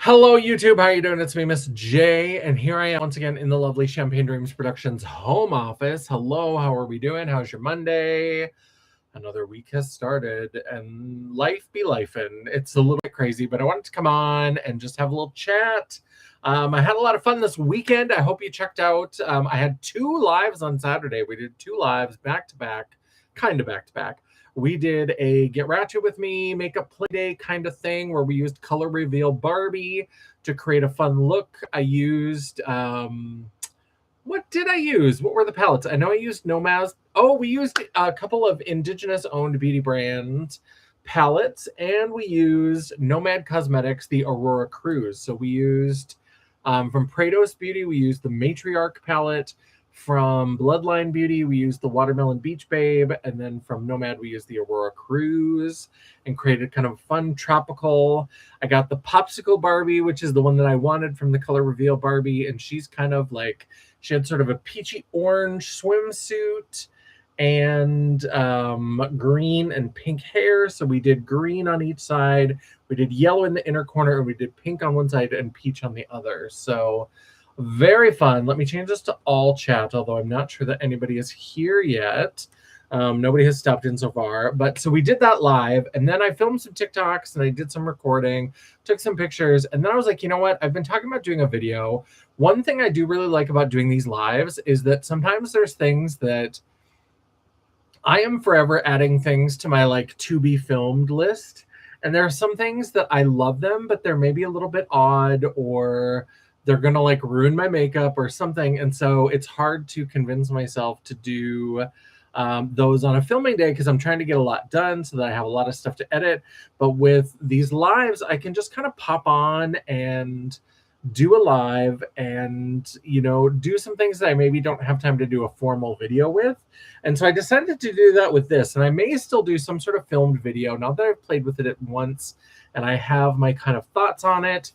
Hello, YouTube. How you doing? It's me, Miss J, and here I am once again in the lovely Champagne Dreams Productions home office. Hello, how are we doing? How's your Monday? Another week has started, and life be lifing. It's a little bit crazy, but I wanted to come on and just have a little chat. I had a lot of fun this weekend. I hope you checked out. I had 2 lives on Saturday. We did 2 lives back to back, kind of back to back. We did a Get Ratchet With Me makeup play day kind of thing where we used Color Reveal Barbie to create a fun look. I used, what did I use? What were the palettes? I know I used Nomad's. Oh, we used a couple of indigenous owned beauty brand palettes, and we used Nomad Cosmetics, the Aurora Cruise. So we used, from Prados Beauty, we used the Matriarch palette. From Bloodline Beauty, we used the Watermelon Beach Babe, and then from Nomad, we used the Aurora Cruise and created kind of fun tropical. I got the Popsicle Barbie, which is the one that I wanted from the Color Reveal Barbie, and she's kind of like, she had sort of a peachy orange swimsuit and green and pink hair. So we did green on each side, we did yellow in the inner corner, and we did pink on one side and peach on the other. So very fun. Let me change this to all chat, although I'm not sure that anybody is here yet. Nobody has stopped in so far. But so we did that live, and then I filmed some TikToks, and I did some recording, took some pictures, and then I was like, you know what? I've been talking about doing a video. One thing I do really like about doing these lives is that sometimes there's things that I am forever adding things to my like to be filmed list. And there are some things that I love them, but they're maybe a little bit odd, or they're going to like ruin my makeup or something. And so it's hard to convince myself to do those on a filming day because I'm trying to get a lot done so that I have a lot of stuff to edit. But with these lives, I can just kind of pop on and do a live and, you know, do some things that I maybe don't have time to do a formal video with. And so I decided to do that with this. And I may still do some sort of filmed video now that I've played with it once and I have my kind of thoughts on it.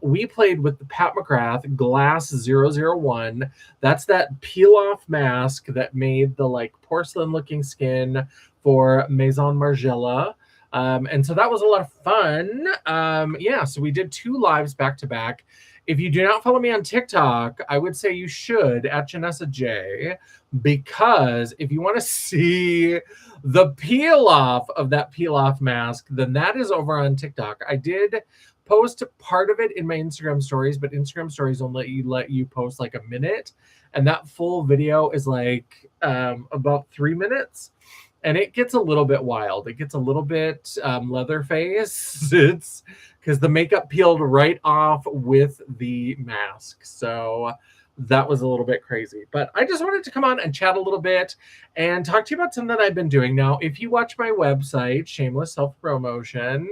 We played with the Pat McGrath Glass 001. That's that peel-off mask that made the like porcelain-looking skin for Maison Margiela. And so that was a lot of fun. Yeah, so we did 2 lives back to back. If you do not follow me on TikTok, I would say you should at Janessa J, because if you want to see the peel off of that peel off mask, then that is over on TikTok. I did post part of it in my Instagram stories, but Instagram stories only let you post like a minute. And that full video is like about 3 minutes. And it gets a little bit wild. It gets a little bit Leatherface. It's because the makeup peeled right off with the mask. So that was a little bit crazy. But I just wanted to come on and chat a little bit and talk to you about something that I've been doing. Now, if you watch my website, shameless self-promotion,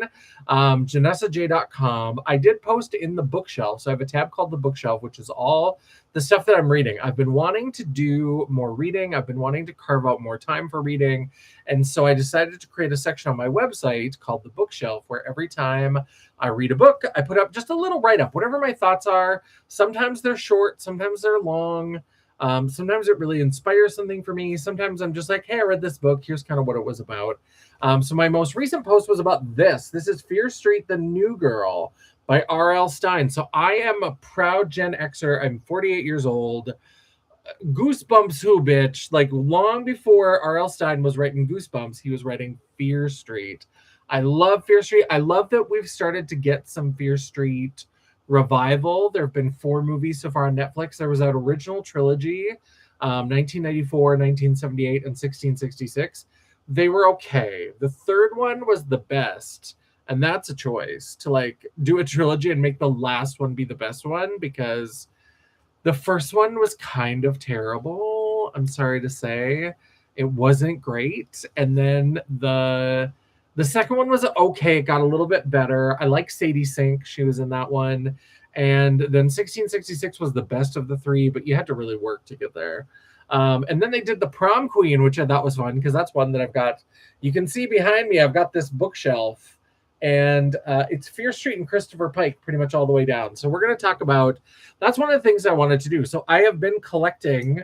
janessaj.com, I did post in the bookshelf. So I have a tab called the bookshelf, which is all the stuff that I'm reading. I've been wanting to do more reading. I've been wanting to carve out more time for reading. And so I decided to create a section on my website called the bookshelf, where every time I read a book, I put up just a little write-up, whatever my thoughts are. Sometimes they're short, sometimes they're long. Sometimes it really inspires something for me. Sometimes I'm just like, hey, I read this book. Here's kind of what it was about. So my most recent post was about this. This is Fear Street, the New Girl by R.L. Stine. So I am a proud Gen Xer. I'm 48 years old. Goosebumps who, bitch? Like long before R.L. Stine was writing Goosebumps, he was writing Fear Street. I love Fear Street. I love that we've started to get some Fear Street revival. There have been 4 movies so far on Netflix. There was that original trilogy, 1994, 1978, and 1666. They were okay. The third one was the best. And that's a choice to like do a trilogy and make the last one be the best one, because the first one was kind of terrible. I'm sorry to say. It wasn't great. And then the second one was okay. It got a little bit better. I like Sadie Sink. She was in that one. And then 1666 was the best of the 3, but you had to really work to get there. And then they did The Prom Queen, which I thought was fun, because that's one that I've got. You can see behind me, I've got this bookshelf. And it's Fear Street and Christopher Pike pretty much all the way down. So we're going to talk about, that's one of the things I wanted to do. So I have been collecting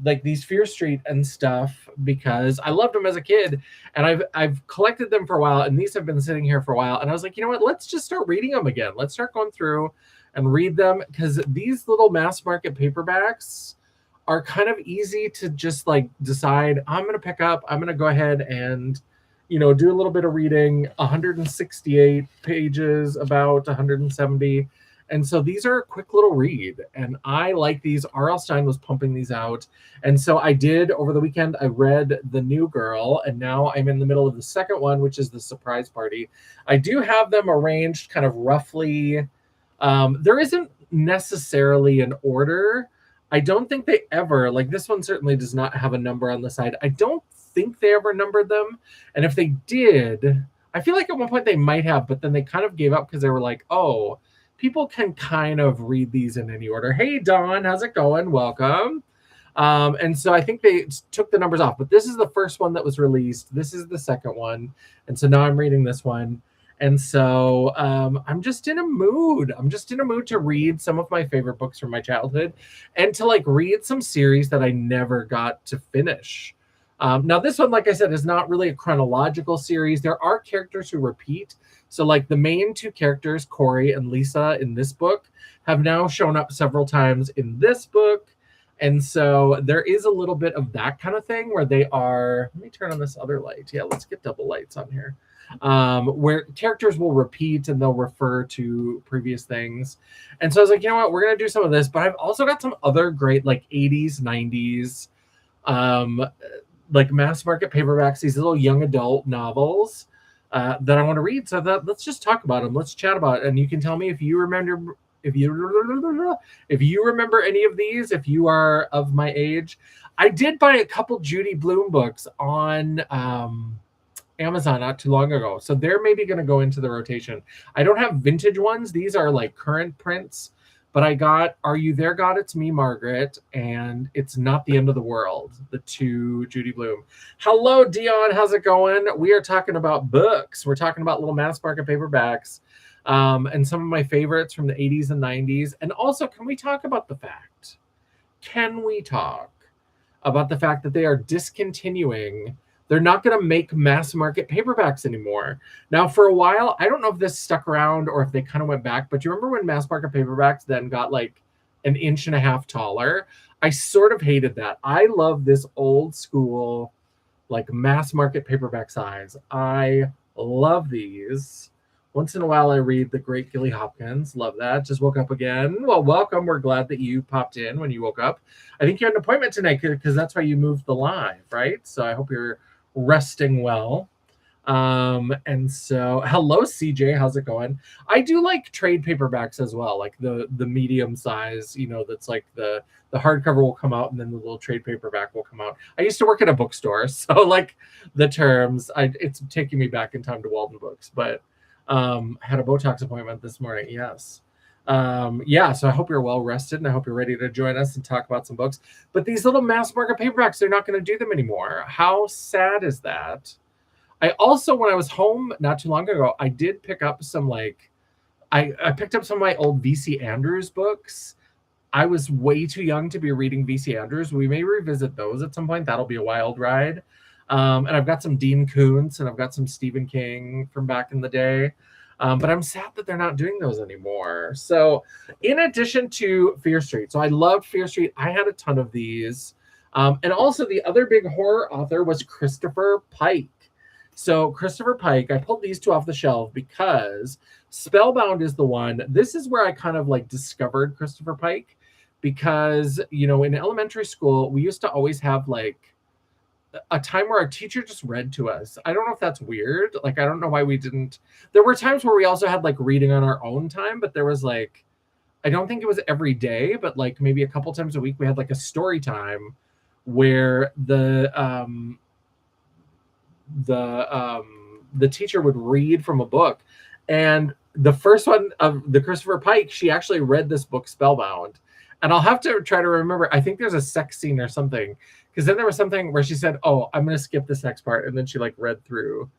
like these Fear Street and stuff because I loved them as a kid, and I've collected them for a while, and these have been sitting here for a while, and I was like, you know what, let's just start reading them again. Let's start going through and read them, because these little mass market paperbacks are kind of easy to just like decide, I'm going to pick up, I'm going to go ahead and, you know, do a little bit of reading. 168 pages, about 170. And so these are a quick little read, and I like these. R.L. Stine was pumping these out. And so I did over the weekend. I read The New Girl, and now I'm in the middle of the second one, which is The Surprise Party. I do have them arranged kind of roughly. There isn't necessarily an order. I don't think they ever, like this one certainly does not have a number on the side. I don't think they ever numbered them. And if they did, I feel like at one point they might have, but then they kind of gave up because they were like, oh, people can kind of read these in any order. Hey, Dawn, how's it going? Welcome. And so I think they took the numbers off, but this is the first one that was released. This is the second one. And so now I'm reading this one. And so I'm just in a mood. I'm just in a mood to read some of my favorite books from my childhood and to like read some series that I never got to finish. Now, this one, like I said, is not really a chronological series. There are characters who repeat. So like the main two characters, Corey and Lisa in this book, have now shown up several times in this book. And so there is a little bit of that kind of thing where they are, let me turn on this other light. Yeah, let's get double lights on here. Where characters will repeat and they'll refer to previous things. And so I was like, you know what, we're going to do some of this, but I've also got some other great like 80s, 90s, like mass market paperbacks, these little young adult novels that I want to read. So let's just talk about them. Let's chat about it. And you can tell me if you remember, if you remember any of these, if you are of my age. I did buy a couple Judy Blume books on Amazon not too long ago, so they're maybe going to go into the rotation. I don't have vintage ones. These are like current prints, but I got Are You There, God? It's Me, Margaret, and It's Not the End of the World, the two Judy Blume. Hello, Dion. How's it going? We are talking about books. We're talking about little mass market paperbacks and some of my favorites from the 80s and 90s. And also, can we talk about the fact that they are discontinuing? They're not going to make mass market paperbacks anymore. Now, for a while, I don't know if this stuck around or if they kind of went back, but you remember when mass market paperbacks then got like 1.5 inches taller? I sort of hated that. I love this old school, like mass market paperback size. I love these. Once in a while, I read The Great Gilly Hopkins. Love that. Just woke up again. Well, welcome. We're glad that you popped in when you woke up. I think you had an appointment tonight because that's why you moved the live, right? So I hope you're resting well. And so hello, CJ, how's it going? I do like trade paperbacks as well, like the medium size, you know, that's like the hardcover will come out and then the little trade paperback will come out. I used to work at a bookstore, so like the terms, it's taking me back in time to Walden Books, but I had a Botox appointment this morning. Yes. Yeah, so I hope you're well rested and I hope you're ready to join us and talk about some books. But these little mass market paperbacks, they're not going to do them anymore. How sad is that? I also, when I was home not too long ago, I did pick up some like, I picked up some of my old V.C. Andrews books. I was way too young to be reading V.C. Andrews. We may revisit those at some point. That'll be a wild ride. And I've got some Dean Koontz and I've got some Stephen King from back in the day. But I'm sad that they're not doing those anymore. So in addition to Fear Street, so I loved Fear Street. I had a ton of these. And also the other big horror author was Christopher Pike. So Christopher Pike, I pulled these two off the shelf because Spellbound is the one. This is where I kind of like discovered Christopher Pike because, you know, in elementary school, we used to always have like a time where our teacher just read to us. I don't know if that's weird. Like, I don't know why we didn't. There were times where we also had like reading on our own time, but there was like, I don't think it was every day, but like maybe a couple times a week, we had like a story time where the teacher would read from a book. And the first one of the Christopher Pike, she actually read this book, Spellbound. And I'll have to try to remember. I think there's a sex scene or something. Because then there was something where she said, oh, I'm going to skip this next part. And then she like read through.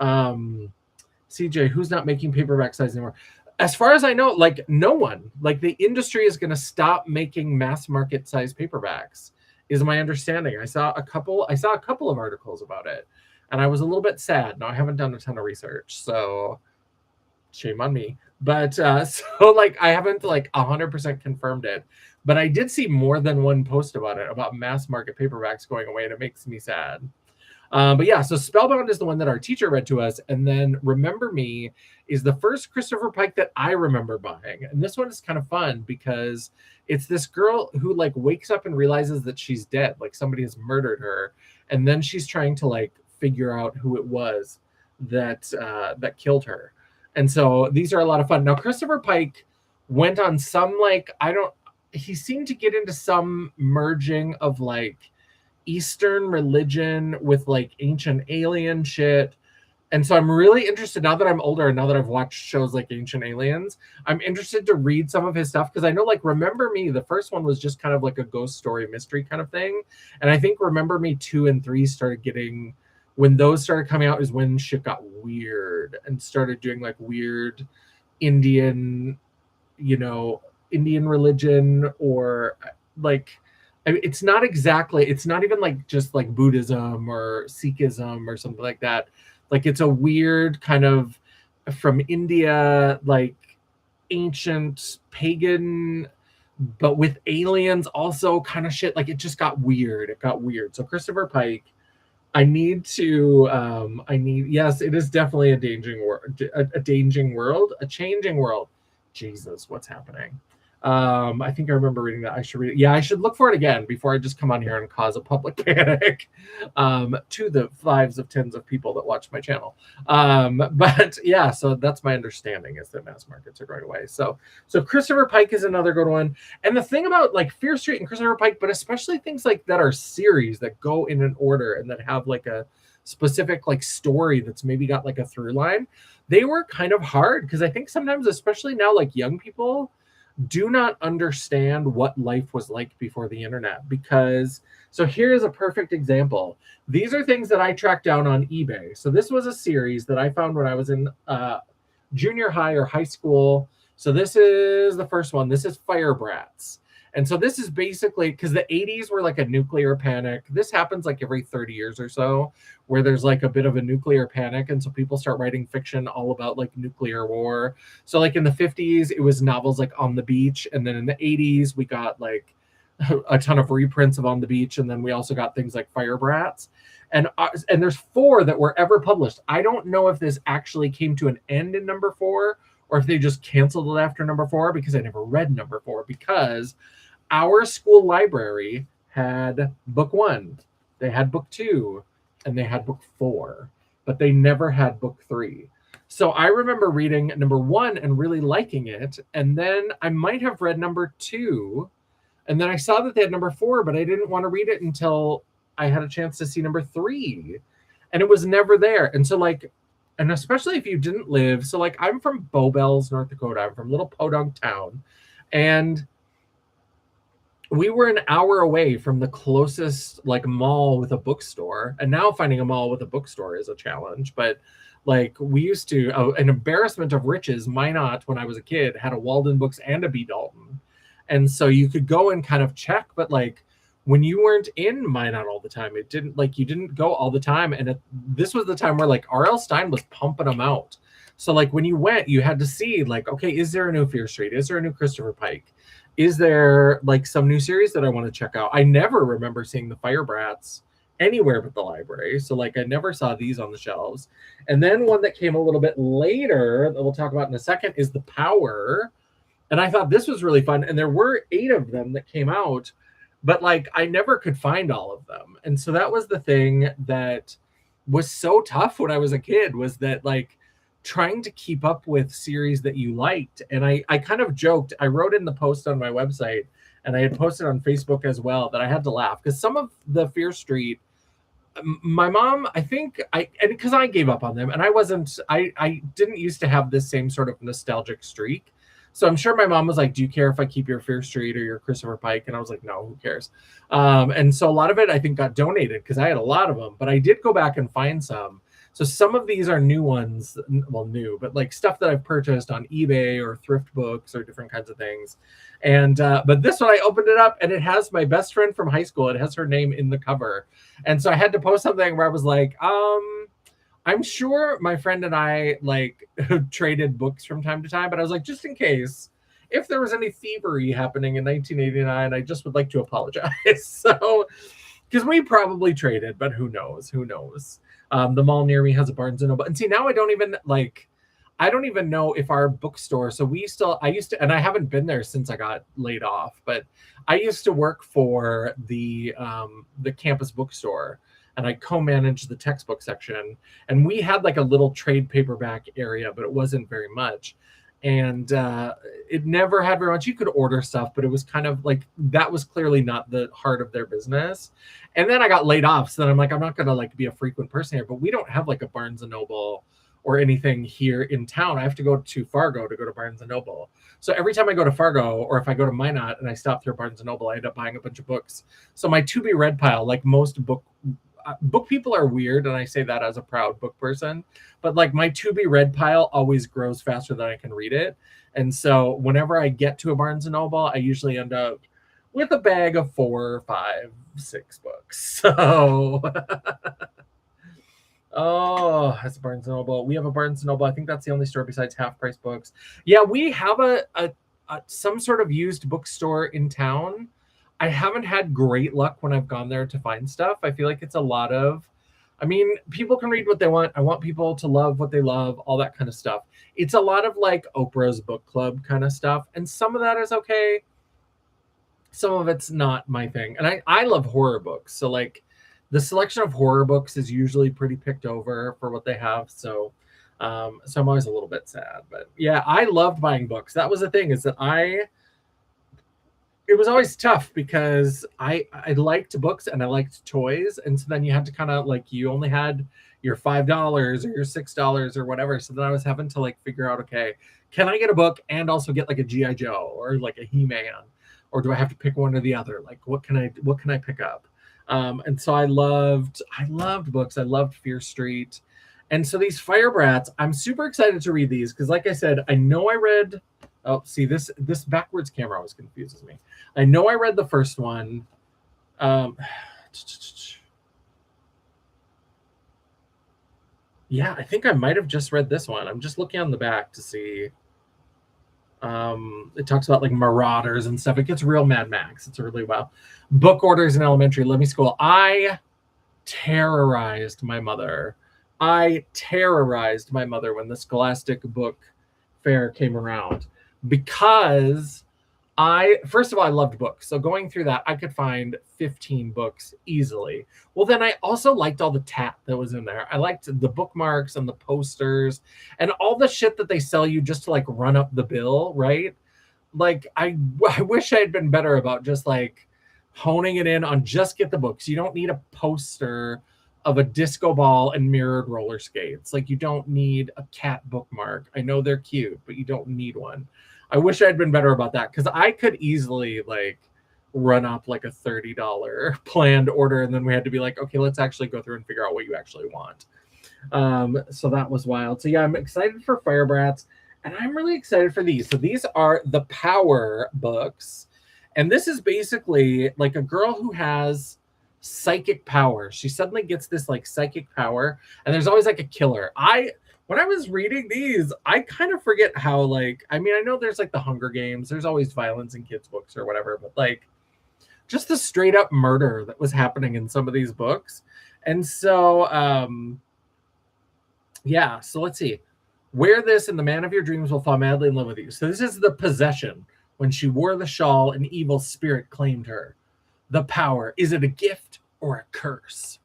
CJ, who's not making paperback size anymore? As far as I know, like no one. Like the industry is going to stop making mass market size paperbacks. is my understanding. I saw a couple of articles about it, and I was a little bit sad. Now I haven't done a ton of research, so shame on me. But so like I haven't like 100% confirmed it, but I did see more than one post about it, about mass market paperbacks going away, and it makes me sad. But yeah, so Spellbound is the one that our teacher read to us, and then Remember Me is the first Christopher Pike that I remember buying. And this one is kind of fun because it's this girl who like wakes up and realizes that she's dead, like somebody has murdered her, and then she's trying to like figure out who it was that that killed her. And so these are a lot of fun. Now Christopher Pike went on some like he seemed to get into some merging of like Eastern religion with like ancient alien shit. And so I'm really interested, now that I'm older and now that I've watched shows like Ancient Aliens, I'm interested to read some of his stuff, because I know like Remember Me, the first one was just kind of like a ghost story mystery kind of thing. And I think Remember Me 2 and 3 started getting, when those started coming out is when shit got weird and started doing like weird Indian, Indian religion, or like, it's not even like just like Buddhism or Sikhism or something like that. Like it's a weird kind of from India, like ancient pagan, but with aliens also kind of shit. Like it just got weird. It got weird. So Christopher Pike, yes, it is definitely a changing world. Jesus, what's happening? I think I remember reading that. I should read it. Yeah, I should look for it again before I just come on here and cause a public panic to the lives of tens of people that watch my channel. But yeah, so that's my understanding, is that mass markets are going away. So Christopher Pike is another good one. And the thing about like Fear Street and Christopher Pike, but especially things like that are series that go in an order and that have like a specific like story that's maybe got like a through line, they were kind of hard, because I think sometimes, especially now, like young people do not understand what life was like before the internet. Because so here's a perfect example. These are things that I tracked down on eBay. So this was a series that I found when I was in junior high or high school. So this is the first one. This is FireBrats. And so this is basically, because the 80s were like a nuclear panic. This happens like every 30 years or so, where there's like a bit of a nuclear panic. And so people start writing fiction all about like nuclear war. So like in the 50s, it was novels like On the Beach. And then in the 80s, we got like a ton of reprints of On the Beach. And then we also got things like FireBrats. And there's 4 that were ever published. I don't know if this actually came to an end in number 4, or if they just canceled it after number 4, because I never read number 4, because our school library had book 1, they had book 2, and they had book 4, but they never had book 3. So I remember reading number 1 and really liking it, and then I might have read number 2, and then I saw that they had number 4, but I didn't want to read it until I had a chance to see number 3, and it was never there. And so like, and especially if you didn't live, so like I'm from Bow Bells, North Dakota. I'm from little podunk town, and we were an hour away from the closest like mall with a bookstore. And now finding a mall with a bookstore is a challenge. But like we used to, an embarrassment of riches, Minot, when I was a kid, had a Walden Books and a B. Dalton. And so you could go and kind of check, but like when you weren't in Minot all the time, it didn't, like you didn't go all the time. And this was the time where like R.L. Stine was pumping them out. So like when you went, you had to see like, okay, is there a new Fear Street? Is there a new Christopher Pike? Is there like some new series that I want to check out? I never remember seeing the FireBrats anywhere but the library. So like I never saw these on the shelves. And then one that came a little bit later that we'll talk about in a second is The Power. And I thought this was really fun. And there were 8 of them that came out, but like I never could find all of them. And so that was the thing that was so tough when I was a kid, was that like trying to keep up with series that you liked. And I kind of joked, I wrote in the post on my website, and I had posted on Facebook as well, that I had to laugh because some of the Fear Street, my mom, I think because I gave up on them, and I didn't used to have this same sort of nostalgic streak. So I'm sure my mom was like, do you care if I keep your Fear Street or your Christopher Pike? And I was like, no, who cares? And so a lot of it I think got donated because I had a lot of them, but I did go back and find some. So some of these are new ones, well, new, but like stuff that I've purchased on eBay or thrift books or different kinds of things. And but this one, I opened it up and it has my best friend from high school. It has her name in the cover. And so I had to post something where I was like, I'm sure my friend and I like traded books from time to time, but I was like, just in case, if there was any thievery happening in 1989, I just would like to apologize. So, because we probably traded, but who knows? Who knows? The mall near me has a Barnes and Noble, and see, now I don't even know if our bookstore. So I used to, and I haven't been there since I got laid off, but I used to work for the campus bookstore, and I co-managed the textbook section, and we had like a little trade paperback area, but it wasn't very much. And it never had very much. You could order stuff, but it was kind of like, that was clearly not the heart of their business. And then I got laid off, so then I'm like, I'm not gonna like be a frequent person here. But we don't have like a Barnes and Noble or anything here in town. I have to go to Fargo to go to Barnes and Noble. So every time I go to Fargo, or if I go to Minot and I stop through Barnes and Noble, I end up buying a bunch of books. So my to be read pile, like most book people are weird, and I say that as a proud book person, but like my to be read pile always grows faster than I can read it. And so whenever I get to a Barnes and Noble, I usually end up with a bag of 4, 5, 6 books. So oh, that's Barnes and Noble. We have a Barnes and Noble. I think that's the only store besides Half Price Books. Yeah, we have a some sort of used bookstore in town. I haven't had great luck when I've gone there to find stuff. I feel like it's a lot of, I mean, people can read what they want. I want people to love what they love, all that kind of stuff. It's a lot of like Oprah's book club kind of stuff. And some of that is okay. Some of it's not my thing. And I love horror books. So like the selection of horror books is usually pretty picked over for what they have. So I'm always a little bit sad. But yeah, I loved buying books. That was the thing, is that it was always tough because I liked books and I liked toys. And so then you had to kind of like, you only had your $5 or your $6 or whatever. So then I was having to like figure out, okay, can I get a book and also get like a G.I. Joe or like a He-Man? Or do I have to pick one or the other? Like, what can I pick up? And so I loved books. I loved Fear Street. And so these FireBrats, I'm super excited to read these because, like I said, I know I read. Oh, see, this backwards camera always confuses me. I know I read the first one. Yeah, I think I might have just read this one. I'm just looking on the back to see. It talks about like marauders and stuff. It gets real Mad Max. It's really well. Book orders in elementary. Let me school. I terrorized my mother. When the Scholastic Book Fair came around, because first of all, I loved books. So going through that, I could find 15 books easily. Well, then I also liked all the tat that was in there. I liked the bookmarks and the posters and all the shit that they sell you just to like run up the bill, right? Like I wish I had been better about just like honing it in on just get the books. You don't need a poster of a disco ball and mirrored roller skates. Like you don't need a cat bookmark. I know they're cute, but you don't need one. I wish I'd been better about that because I could easily like run up like a $30 planned order, and then we had to be like, okay, let's actually go through and figure out what you actually want. So that was wild. So yeah, I'm excited for FireBrats, and I'm really excited for these. So these are the Power books, and this is basically like a girl who has psychic power. She suddenly gets this like psychic power, and there's always like a killer. When I was reading these, I kind of forget how, like, I mean, I know there's like the Hunger Games, there's always violence in kids' books or whatever, but like just the straight up murder that was happening in some of these books. And so, yeah, so let's see. Wear this and the man of your dreams will fall madly in love with you. So this is the possession. When she wore the shawl, an evil spirit claimed her. The power, is it a gift or a curse?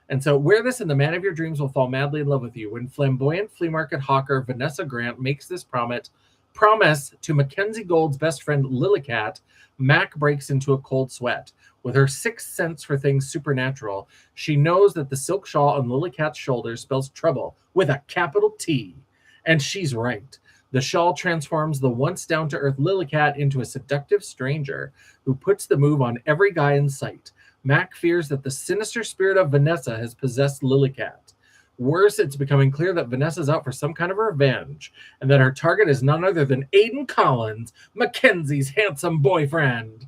And so wear this and the man of your dreams will fall madly in love with you. When flamboyant flea market hawker Vanessa Grant makes this promise to Mackenzie Gold's best friend Lillicat, Mac breaks into a cold sweat. With her sixth sense for things supernatural, she knows that the silk shawl on Lillicat's shoulders spells trouble with a capital T. And she's right. The shawl transforms the once down-to-earth Lillicat into a seductive stranger who puts the move on every guy in sight. Mac fears that the sinister spirit of Vanessa has possessed Lillicat. Worse, it's becoming clear that Vanessa's out for some kind of revenge, and that her target is none other than Aiden Collins, Mackenzie's handsome boyfriend.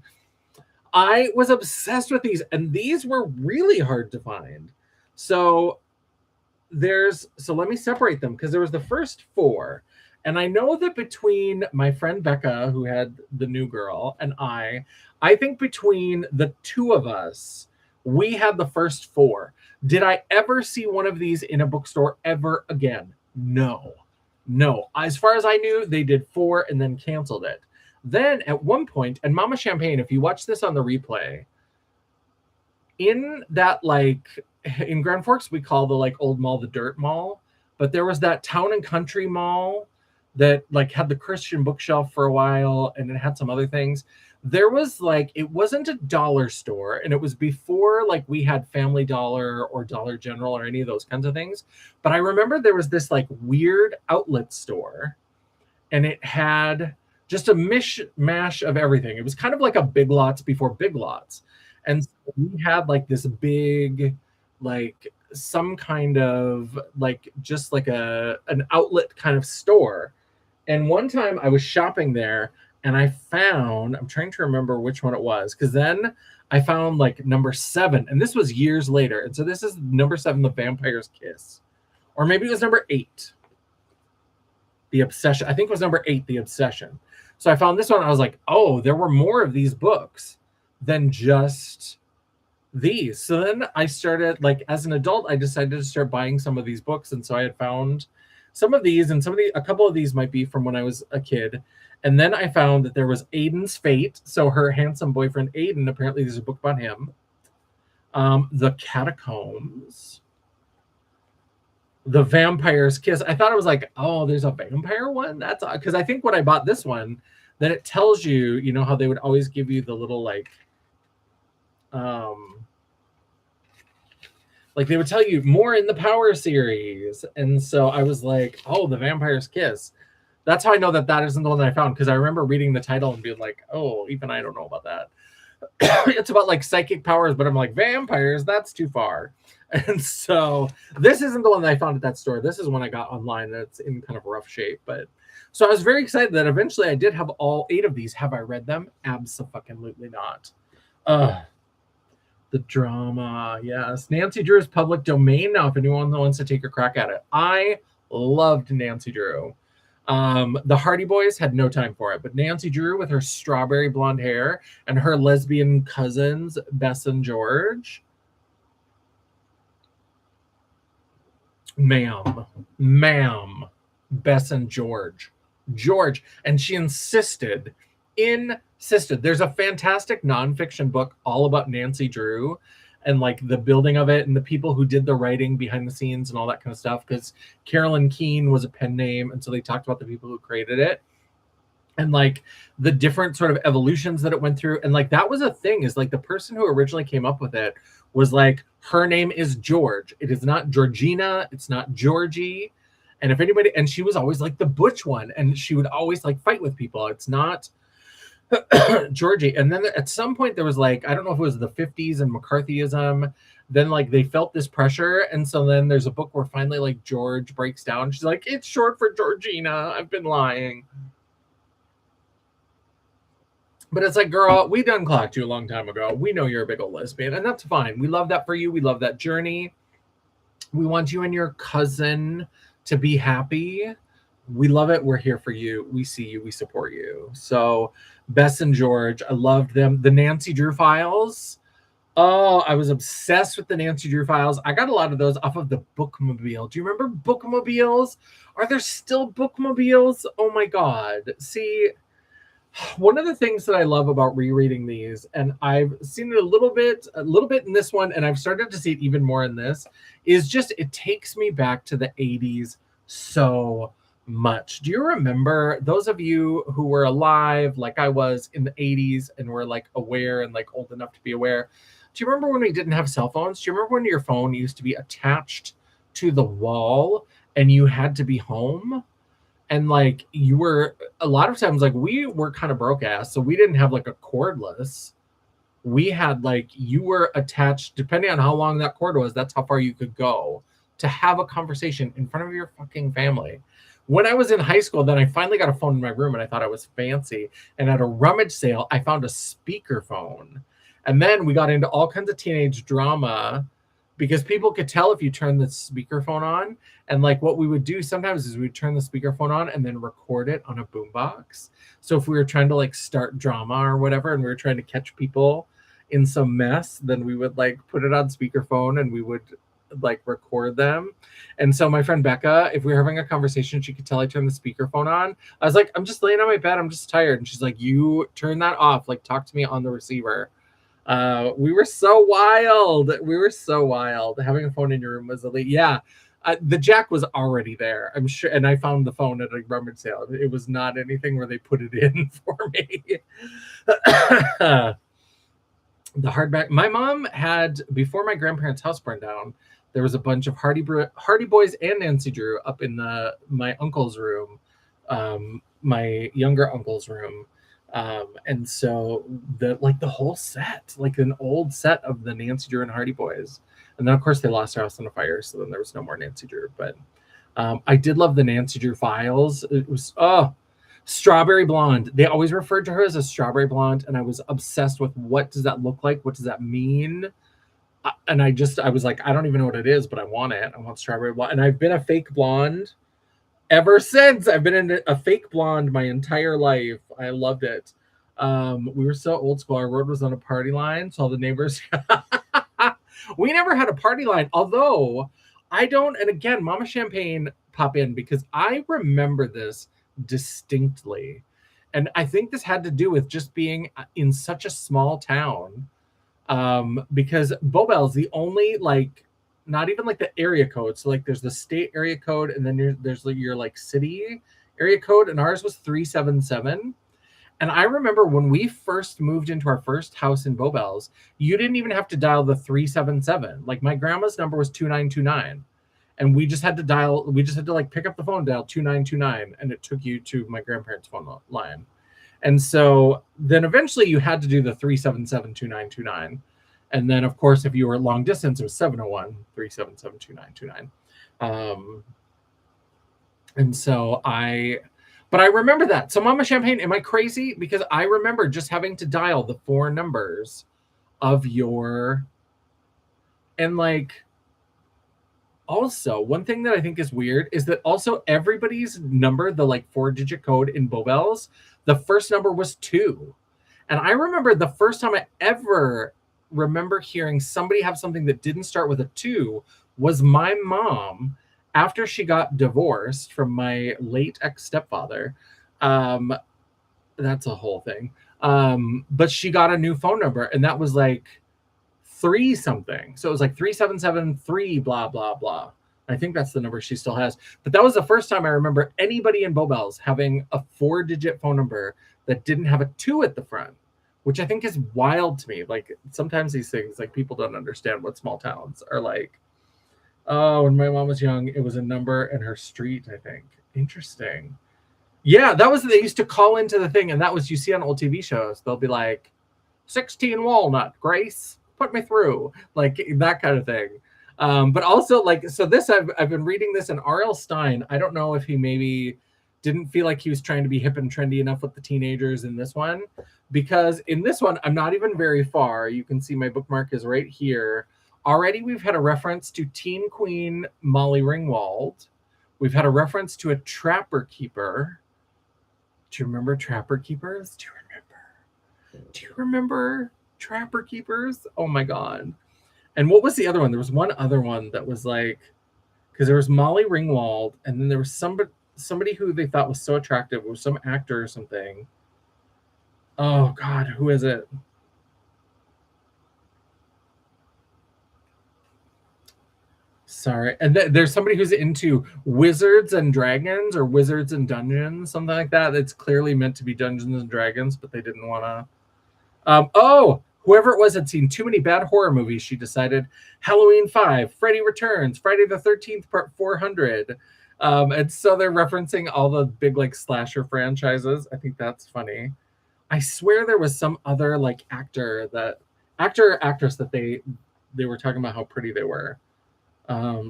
I was obsessed with these, and these were really hard to find. So let me separate them, because there was the first 4. And I know that between my friend Becca, who had the new girl, and I think between the 2 of us, we had the first 4. Did I ever see one of these in a bookstore ever again? No. As far as I knew, they did 4 and then canceled it. Then at one point, and Mama Champagne, if you watch this on the replay, in that, like, in Grand Forks, we call the, like, old mall the Dirt Mall, but there was that Town and Country Mall that, like, had the Christian bookshelf for a while, and it had some other things. There was, like, it wasn't a dollar store, and it was before, like, we had Family Dollar or Dollar General or any of those kinds of things. But I remember there was this, like, weird outlet store, and it had just a mishmash of everything. It was kind of like a Big Lots before Big Lots. And so we had, like, this big, like, some kind of, like, just like an outlet kind of store. And one time I was shopping there, and I found, I'm trying to remember which one it was, because then I found, like, number 7, and this was years later. And so this is number 7, The Vampire's Kiss. Or maybe it was number 8, The Obsession. I think it was number 8, The Obsession. So I found this one. I was like, oh, there were more of these books than just these. So then I started, like, as an adult, I decided to start buying some of these books. And so I had found some of these, and a couple of these might be from when I was a kid. And then I found that there was Aiden's Fate. So her handsome boyfriend, Aiden, apparently there's a book about him. The Catacombs. The Vampire's Kiss. I thought it was like, oh, there's a vampire one? That's because I think when I bought this one, then it tells you, you know how they would always give you the little, like they would tell you more in the Power series. And so I was like, oh, The Vampire's Kiss. That's how I know that that isn't the one that I found, because I remember reading the title and being like, oh, even I don't know about that. It's about, like, psychic powers, but I'm like, vampires, that's too far. And so this isn't the one that I found at that store. This is one I got online that's in kind of rough shape. But so I was very excited that eventually I did have all 8 of these. Have I read them? Abso-fucking-lutely not. The drama, yes. Nancy Drew is public domain now if anyone wants to take a crack at it. I loved Nancy Drew. The Hardy Boys had no time for it, but Nancy Drew with her strawberry blonde hair and her lesbian cousins, Bess and George. Ma'am, Bess and George. And she insisted. There's a fantastic nonfiction book all about Nancy Drew and, like, the building of it and the people who did the writing behind the scenes and all that kind of stuff, because Carolyn Keene was a pen name, and so they talked about the people who created it and, like, the different sort of evolutions that it went through. And, like, that was a thing, is, like, the person who originally came up with it was like, her name is George. It is not Georgina. It's not Georgie. And if anybody, and she was always, like, the butch one, and she would always, like, fight with people. It's not Georgie. And then at some point there was, like, I don't know if it was the 50s and McCarthyism, then, like, they felt this pressure, and so then there's a book where finally, like, George breaks down. She's like, it's short for Georgina, I've been lying. But it's like, girl, we done clocked you a long time ago. We know you're a big old lesbian, and that's fine. We love that for you. We love that journey. We want you and your cousin to be happy. We love it. We're here for you. We see you. We support you. So Bess and George, I loved them. The Nancy Drew Files. Oh, I was obsessed with the Nancy Drew Files. I got a lot of those off of the Bookmobile. Do you remember Bookmobiles? Are there still Bookmobiles? Oh my God. See, one of the things that I love about rereading these, and I've seen it a little bit in this one, and I've started to see it even more in this, is just it takes me back to the 80s so much. Do you remember, those of you who were alive like I was in the 80s and were, like, aware and, like, old enough to be aware, do you remember when we didn't have cell phones? Do you remember when your phone used to be attached to the wall and you had to be home? And, like, you were, a lot of times, like, we were kind of broke ass, so we didn't have, like, a cordless. We had, like, you were attached, depending on how long that cord was, that's how far you could go. to have a conversation in front of your fucking family. When I was in high school, then I finally got a phone in my room and I thought I was fancy. And at a rummage sale, I found a speakerphone. And then we got into all kinds of teenage drama because people could tell if you turn the speakerphone on. And like what we would do sometimes is we'd turn the speakerphone on and then record it on a boombox. So if we were trying to like start drama or whatever, and we were trying to catch people in some mess, then we would like put it on speakerphone and we would like record them. And so my friend Becca, if we were having a conversation, she could tell I turned the speakerphone on. I was like, I'm just laying on my bed, I'm just tired. And she's like, you turn that off, like talk to me on the receiver. We were so wild. Having a phone in your room was elite. Yeah. The jack was already there, I'm sure. And I found the phone at a rummage sale. It was not anything where they put it in for me. The hardback. My mom had, before my grandparents' house burned down, there was a bunch of Hardy Boys and Nancy Drew up in my uncle's room, my younger uncle's room. And so the whole set, like an old set of the Nancy Drew and Hardy Boys. And then of course they lost their house in a fire, so then there was no more Nancy Drew. But I did love the Nancy Drew files. It was Strawberry Blonde. They always referred to her as a Strawberry Blonde, and I was obsessed with what does that look like? What does that mean? And I was like, I don't even know what it is, but I want it. I want Strawberry Blonde. And I've been a fake blonde ever since. I've been in a fake blonde my entire life. I loved it. We were so old school. Our road was on a party line, so all the neighbors. We never had a party line, although I don't. And again, Mama Champagne pop in because I remember this distinctly. And I think this had to do with just being in such a small town. Because Bobel's the only, like, not even like the area code. So like there's the state area code, and then there's like your like city area code, and ours was 377. And I remember when we first moved into our first house in Bobel's, you didn't even have to dial the 377. Like my grandma's number was 2929. And we just had to like pick up the phone, dial 2929, and it took you to my grandparents' phone line. And so then eventually you had to do the 377-2929. And then, of course, if you were long distance, it was 701-377-2929. And so but I remember that. So Mama Champagne, am I crazy? Because I remember just having to dial the 4 numbers of your, and like, also, one thing that I think is weird is that also everybody's number, the like 4-digit code in Bobel's, the first number was 2. And I remember the first time I ever remember hearing somebody have something that didn't start with a 2 was my mom after she got divorced from my late ex-stepfather. That's a whole thing. But she got a new phone number, and that was like 3 something. So it was like 3773 blah blah blah. I think that's the number she still has. But that was the first time I remember anybody in Bobel's having a 4-digit phone number that didn't have a 2 at the front, which I think is wild to me. Like sometimes these things, like people don't understand what small towns are like. Oh, when my mom was young, it was a number and her street, I think. Interesting. Yeah, that was, they used to call into the thing, and that was, you see on old TV shows, they'll be like, 16 Walnut, Grace, put me through, like that kind of thing. But also, like, so this, I've been reading this, and R.L. Stine, I don't know if he maybe didn't feel like he was trying to be hip and trendy enough with the teenagers in this one, because in this one, I'm not even very far. You can see my bookmark is right here. Already we've had a reference to teen queen Molly Ringwald. We've had a reference to a trapper keeper. Do you remember trapper keepers? Do you remember trapper keepers? Oh my God. And what was the other one? There was one other one that was like, because there was Molly Ringwald, and then there was somebody who they thought was so attractive. It was some actor or something. Oh God, who is it? Sorry. And there's somebody who's into wizards and dragons, or wizards and dungeons, something like that. It's clearly meant to be Dungeons and Dragons, but they didn't want to. Whoever it was had seen too many bad horror movies, she decided. Halloween 5, Freddy Returns, Friday the 13th, Part 400. And so they're referencing all the big like slasher franchises. I think that's funny. I swear there was some other like actor or actress that they were talking about how pretty they were.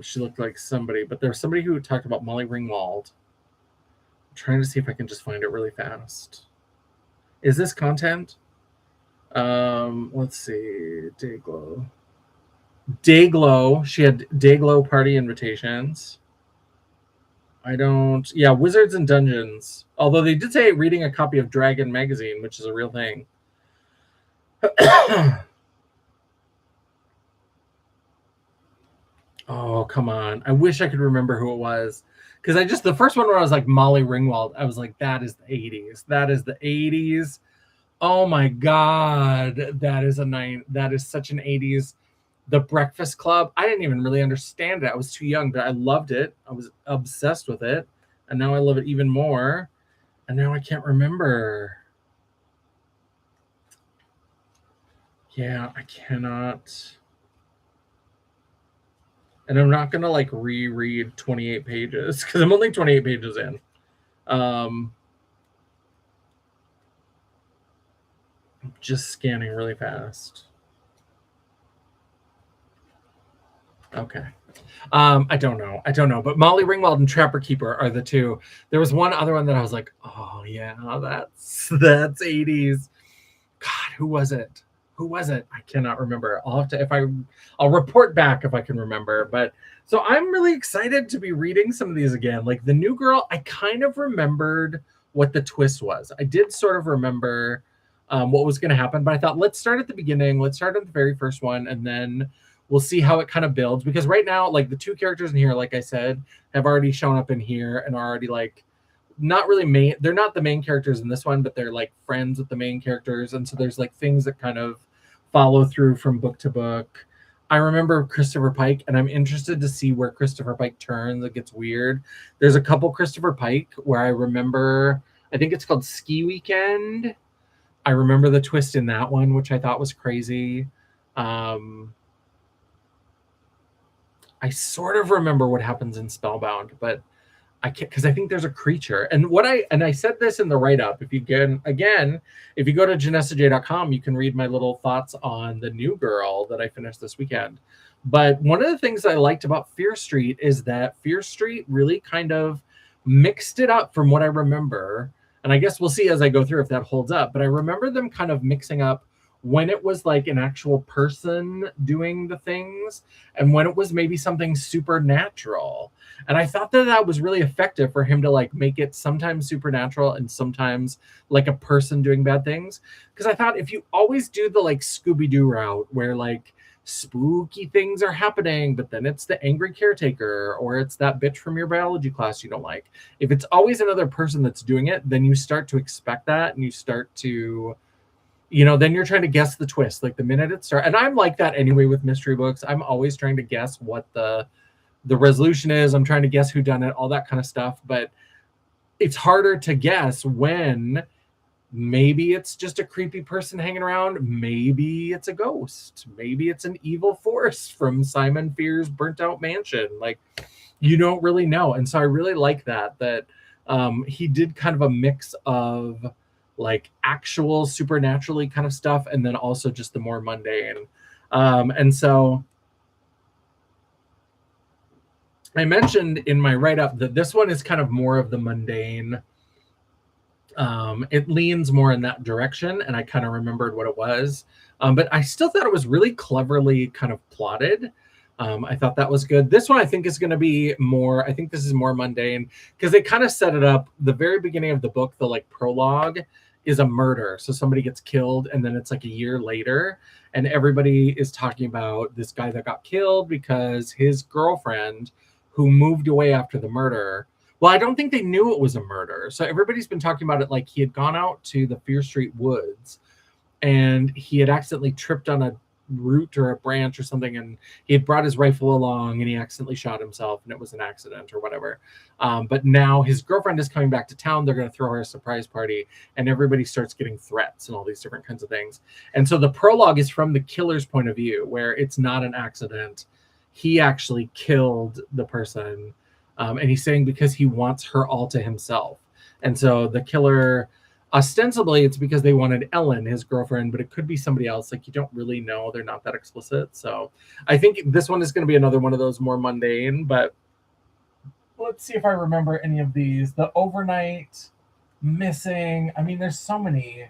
She looked like somebody, but there's somebody who talked about Molly Ringwald. I'm trying to see if I can just find it really fast. Is this content? Let's see. Dayglow. Dayglow. She had Dayglow party invitations. Yeah, Wizards and Dungeons. Although they did say reading a copy of Dragon magazine, which is a real thing. Oh, come on. I wish I could remember who it was. Because the first one where I was like Molly Ringwald, I was like, that is the 80s. That is the 80s. Oh my God. That is such an 80s. The Breakfast Club. I didn't even really understand it. I was too young, but I loved it. I was obsessed with it. And now I love it even more. And now I can't remember. Yeah, I cannot. And I'm not going to like reread 28 pages because I'm only 28 pages in. I'm just scanning really fast. Okay. I don't know. But Molly Ringwald and Trapper Keeper are the two. There was one other one that I was like, oh yeah, that's 80s. God, who was it? I cannot remember. I'll report back if I can remember. But so I'm really excited to be reading some of these again. Like the New Girl, I kind of remembered what the twist was. I did sort of remember what was going to happen, but I thought let's start at the beginning. Let's start at the very first one, and then we'll see how it kind of builds. Because right now, like the two characters in here, like I said, have already shown up in here and are already like not really main. They're not the main characters in this one, but they're like friends with the main characters, and so there's like things that kind of follow through from book to book. I remember Christopher Pike, and I'm interested to see where Christopher Pike turns. It gets weird. There's a couple Christopher Pike where I remember, I think it's called Ski Weekend. I remember the twist in that one, which I thought was crazy. I sort of remember what happens in Spellbound, but I can't, because I think there's a creature. And I said this in the write-up. If you go to janessaj.com, you can read my little thoughts on the New Girl that I finished this weekend. But one of the things I liked about Fear Street is that Fear Street really kind of mixed it up from what I remember. And I guess we'll see as I go through if that holds up. But I remember them kind of mixing up when it was like an actual person doing the things and when it was maybe something supernatural. And I thought that was really effective for him to like make it sometimes supernatural and sometimes like a person doing bad things. Because I thought if you always do the like Scooby-Doo route where like spooky things are happening, but then it's the angry caretaker or it's that bitch from your biology class you don't like. If it's always another person that's doing it, then you start to expect that and you start to, then you're trying to guess the twist. Like the minute it starts, and I'm like that anyway with mystery books. I'm always trying to guess what the resolution is. I'm trying to guess who done it, all that kind of stuff. But it's harder to guess when maybe it's just a creepy person hanging around. Maybe it's a ghost. Maybe it's an evil force from Simon Fear's burnt out mansion. Like you don't really know. And so I really like that he did kind of a mix of like actual supernaturally kind of stuff and then also just the more mundane. And so I mentioned in my write-up that this one is kind of more of the mundane. It leans more in that direction, and I kind of remembered what it was. But I still thought it was really cleverly kind of plotted. I thought that was good. This one I think is going to be more, I think this is more mundane because they kind of set it up. The very beginning of the book, the like prologue is a murder. So somebody gets killed and then it's like a year later and everybody is talking about this guy that got killed because his girlfriend who moved away after the murder. Well, I don't think they knew it was a murder. So everybody's been talking about it like he had gone out to the Fear Street woods and he had accidentally tripped on a root or a branch or something and he had brought his rifle along and he accidentally shot himself and it was an accident or whatever. But now his girlfriend is coming back to town. They're going to throw her a surprise party and everybody starts getting threats and all these different kinds of things. And so the prologue is from the killer's point of view where it's not an accident. He actually killed the person. And he's saying because he wants her all to himself. And so the killer Ostensibly, it's because they wanted Ellen, his girlfriend, but it could be somebody else. Like, you don't really know. They're not that explicit. So I think this one is going to be another one of those more mundane, but let's see if I remember any of these. The overnight, missing. I mean, there's so many.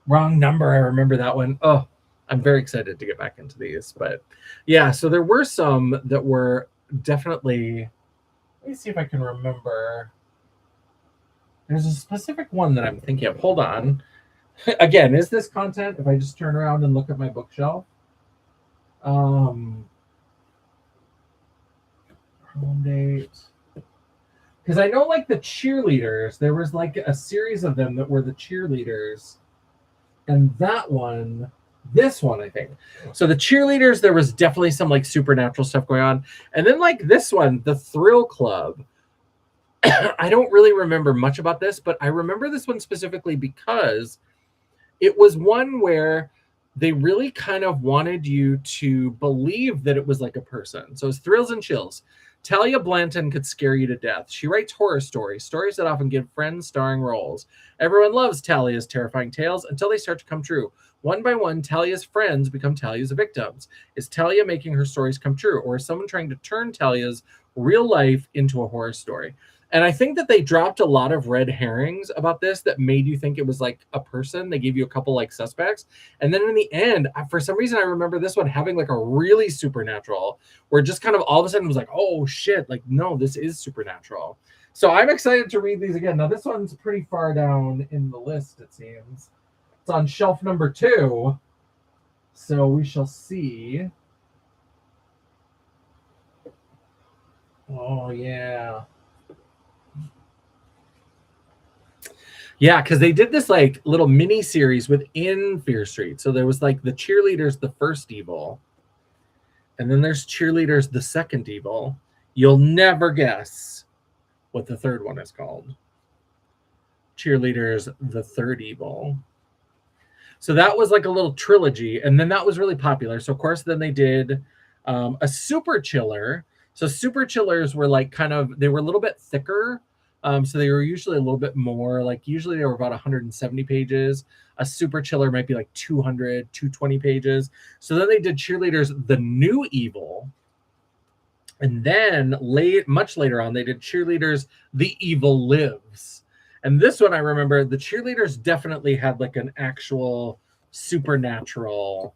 Wrong number. I remember that one. Oh, I'm very excited to get back into these. But yeah, so there were some that were definitely. Let me see if I can remember. There's a specific one that I'm thinking of. Hold on. Again, is this content if I just turn around and look at my bookshelf? Home date. Because I know, like, the cheerleaders, there was like a series of them that were the cheerleaders. And that one, this one, I think. So the cheerleaders, there was definitely some like supernatural stuff going on. And then like this one, the Thrill Club. I don't really remember much about this, but I remember this one specifically because it was one where they really kind of wanted you to believe that it was like a person. So it's Thrills and Chills. Talia Blanton could scare you to death. She writes horror stories that often give friends starring roles. Everyone loves Talia's terrifying tales until they start to come true. One by one, Talia's friends become Talia's victims. Is Talia making her stories come true, or is someone trying to turn Talia's real life into a horror story? And I think that they dropped a lot of red herrings about this that made you think it was like a person. They gave you a couple like suspects. And then in the end, for some reason, I remember this one having like a really supernatural where just kind of all of a sudden it was like, oh shit, like, no, this is supernatural. So I'm excited to read these again. Now, this one's pretty far down in the list, it seems. It's on shelf number 2. So we shall see. Oh, yeah. Yeah, because they did this like little mini series within Fear Street. So there was like the cheerleaders, the first evil, and then there's cheerleaders, the second evil. You'll never guess what the third one is called. Cheerleaders, the third evil. So that was like a little trilogy, and then that was really popular. So of course, then they did a super chiller. So super chillers were like kind of, they were a little bit thicker. So they were usually a little bit more, like usually they were about 170 pages. A super chiller might be like 200, 220 pages. So then they did cheerleaders, the new evil. And then much later on, they did cheerleaders, the evil lives. And this one, I remember the cheerleaders definitely had like an actual supernatural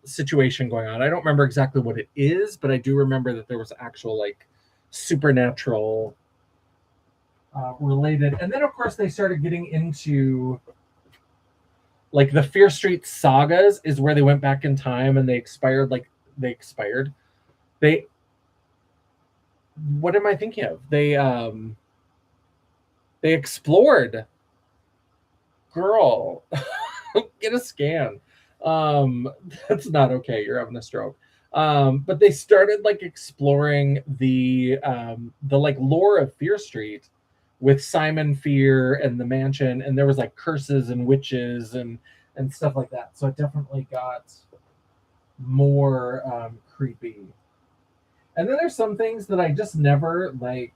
situation going on. I don't remember exactly what it is, but I do remember that there was actual like supernatural related. And then of course they started getting into like the Fear Street sagas is where they went back in time and they expired. What am I thinking of? They explored. Girl, get a scan. That's not okay. You're having a stroke. But they started like exploring the like lore of Fear Street with Simon Fear and the mansion, and there was like curses and witches and stuff like that. So it definitely got more creepy. And then there's some things that I just never like.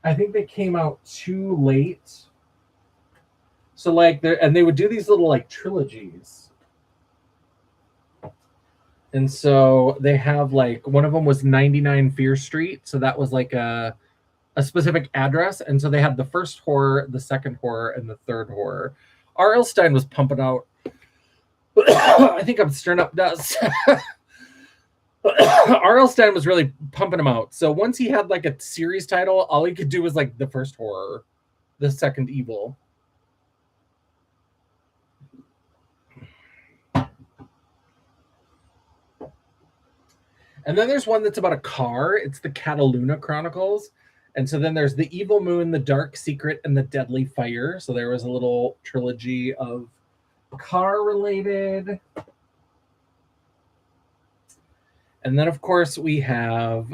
I think they came out too late. So like they would do these little like trilogies. And so they have like one of them was 99 Fear Street. So that was like a specific address. And so they had the first horror, the second horror, and the third horror. R.L. Stine was pumping out. I think I'm stirring up dust. R.L. Stine was really pumping them out. So once he had like a series title, all he could do was like the first horror, the second evil. And then there's one that's about a car. It's the Cataluna Chronicles. And so then there's the Evil Moon, the Dark Secret, and the Deadly Fire. So there was a little trilogy of car related. And then, of course, we have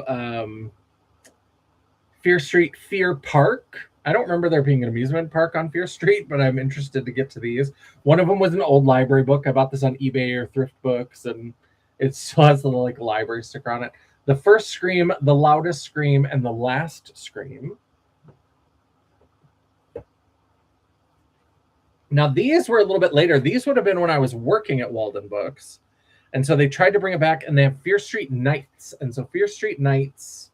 Fear Street Fear Park. I don't remember there being an amusement park on Fear Street, but I'm interested to get to these. One of them was an old library book. I bought this on eBay or Thrift Books, and it still has a little like library sticker on it. The First Scream, The Loudest Scream, and The Last Scream. Now, these were a little bit later. These would have been when I was working at Walden Books. And so they tried to bring it back, and they have Fear Street Nights. And so Fear Street Nights,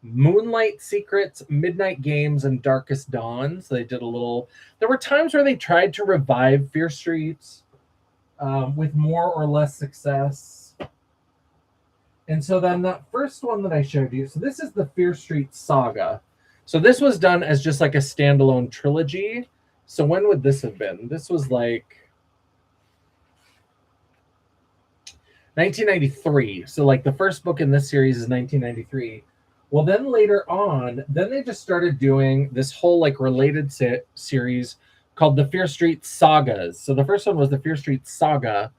Moonlight Secrets, Midnight Games, and Darkest Dawn. So they did a little... There were times where they tried to revive Fear Street with more or less success. And so then that first one that I showed you, so this is the Fear Street Saga. So this was done as just like a standalone trilogy. So when would this have been? This was like 1993. So like the first book in this series is 1993. Well, then later on, then they just started doing this whole like related series called the Fear Street Sagas. So the first one was the Fear Street Saga,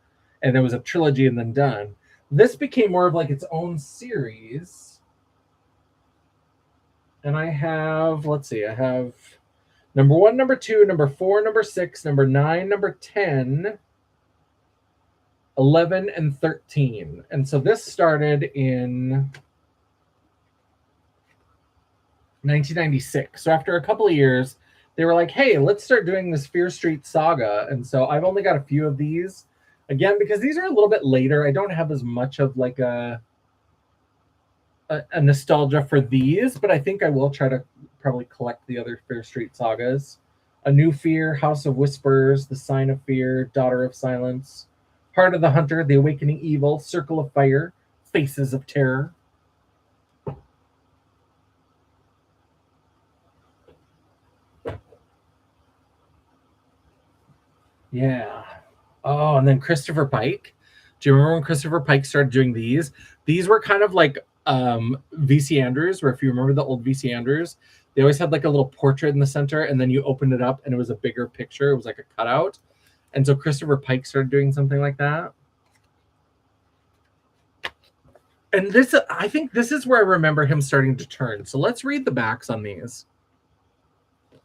and there was a trilogy and then done. This became more of like its own series. And I have, let's see, I have number 1, number 2, number 4, number 6, number 9, number 10, 11, and 13. And so this started in 1996. So after a couple of years, they were like, hey, let's start doing this Fear Street Saga. And so I've only got a few of these. Again, because these are a little bit later, I don't have as much of like a nostalgia for these, but I think I will try to probably collect the other Fear Street sagas. A New Fear, House of Whispers, The Sign of Fear, Daughter of Silence, Heart of the Hunter, The Awakening Evil, Circle of Fire, Faces of Terror. Yeah. Oh, and then Christopher Pike. Do you remember when Christopher Pike started doing these? These were kind of like VC Andrews, where if you remember the old VC Andrews, they always had like a little portrait in the center, and then you opened it up and it was a bigger picture. It was like a cutout. And so Christopher Pike started doing something like that. And this, I think this is where I remember him starting to turn. So let's read the backs on these.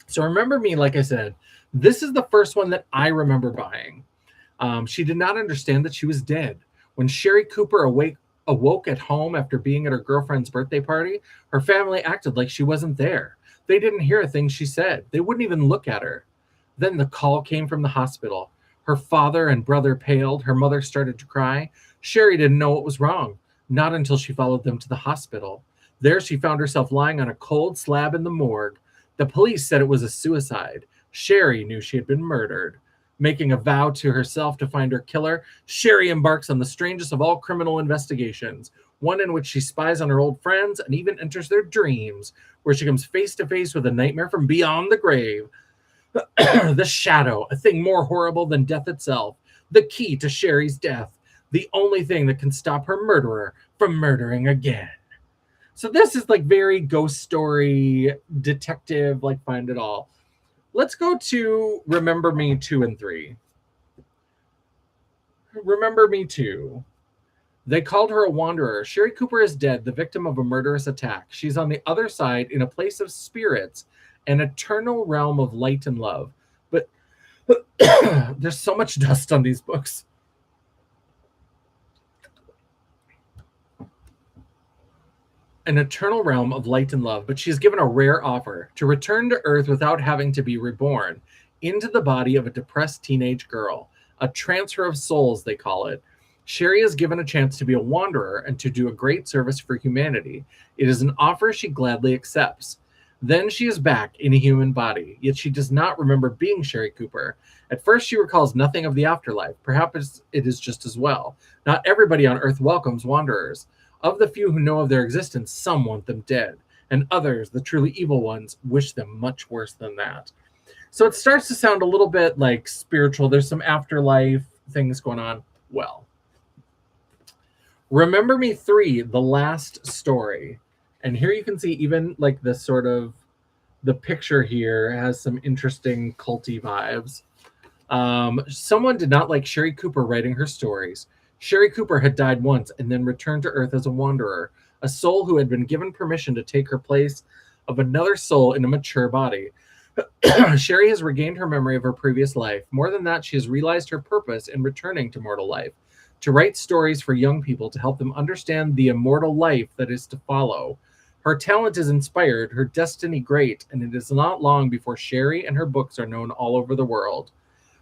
So Remember Me, like I said, this is the first one that I remember buying. She did not understand that she was dead. When Sherry Cooper awoke at home after being at her girlfriend's birthday party, her family acted like she wasn't there. They didn't hear a thing she said. They wouldn't even look at her. Then the call came from the hospital. Her father and brother paled. Her mother started to cry. Sherry didn't know what was wrong, not until she followed them to the hospital. There she found herself lying on a cold slab in the morgue. The police said it was a suicide. Sherry knew she had been murdered. Making a vow to herself to find her killer, Sherry embarks on the strangest of all criminal investigations, one in which she spies on her old friends and even enters their dreams, where she comes face to face with a nightmare from beyond the grave. The shadow, a thing more horrible than death itself, the key to Sherry's death, the only thing that can stop her murderer from murdering again. So this is like very ghost story, detective, like find it all. Let's go to Remember Me 2 and 3. Remember Me 2. They called her a wanderer. Sherry Cooper is dead, the victim of a murderous attack. She's on the other side in a place of spirits, an eternal realm of light and love. But there's so much dust on these books. An eternal realm of light and love, but she is given a rare offer to return to Earth without having to be reborn into the body of a depressed teenage girl. A transfer of souls, they call it. Sherry is given a chance to be a wanderer and to do a great service for humanity. It is an offer she gladly accepts. Then she is back in a human body, yet she does not remember being Sherry Cooper. At first, she recalls nothing of the afterlife. Perhaps it is just as well. Not everybody on Earth welcomes wanderers. Of the few who know of their existence, some want them dead, and others, the truly evil ones, wish them much worse than that. So it starts to sound a little bit like spiritual. There's some afterlife things going on. Well, Remember Me 3, the last story. And here you can see even like this sort of, the picture here has some interesting culty vibes. Someone did not like Sherry Cooper writing her stories. Sherry Cooper had died once and then returned to Earth as a wanderer, a soul who had been given permission to take her place of another soul in a mature body. Sherry has regained her memory of her previous life. More than that, she has realized her purpose in returning to mortal life, to write stories for young people to help them understand the immortal life that is to follow. Her talent is inspired, her destiny great, and it is not long before Sherry and her books are known all over the world.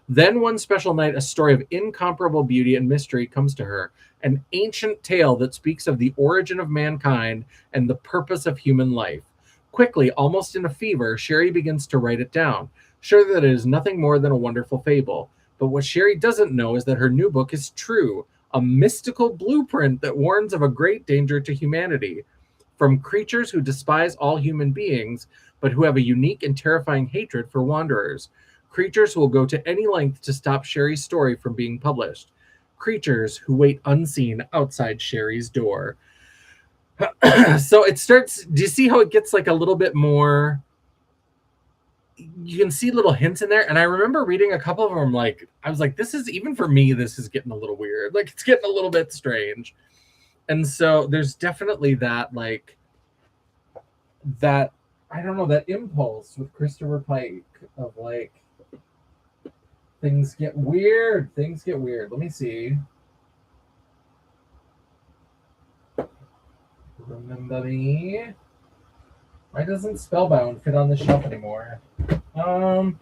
Then one special night, a story of incomparable beauty and mystery comes to her, an ancient tale that speaks of the origin of mankind and the purpose of human life. Quickly, almost in a fever, Sherry begins to write it down, sure that it is nothing more than a wonderful fable. But what Sherry doesn't know is that her new book is true, a mystical blueprint that warns of a great danger to humanity. From creatures who despise all human beings, but who have a unique and terrifying hatred for wanderers. Creatures who will go to any length to stop Sherry's story from being published. Creatures who wait unseen outside Sherry's door. So it starts, do you see how it gets like a little bit more, you can see little hints in there. And I remember reading a couple of them, like, I was like, this is, even for me, this is getting a little weird. Like, it's getting a little bit strange. And so there's definitely that, like, that, I don't know, that impulse with Christopher Pike of like, things get weird. Things get weird. Let me see. Remember me? Why doesn't Spellbound fit on the shelf anymore? Die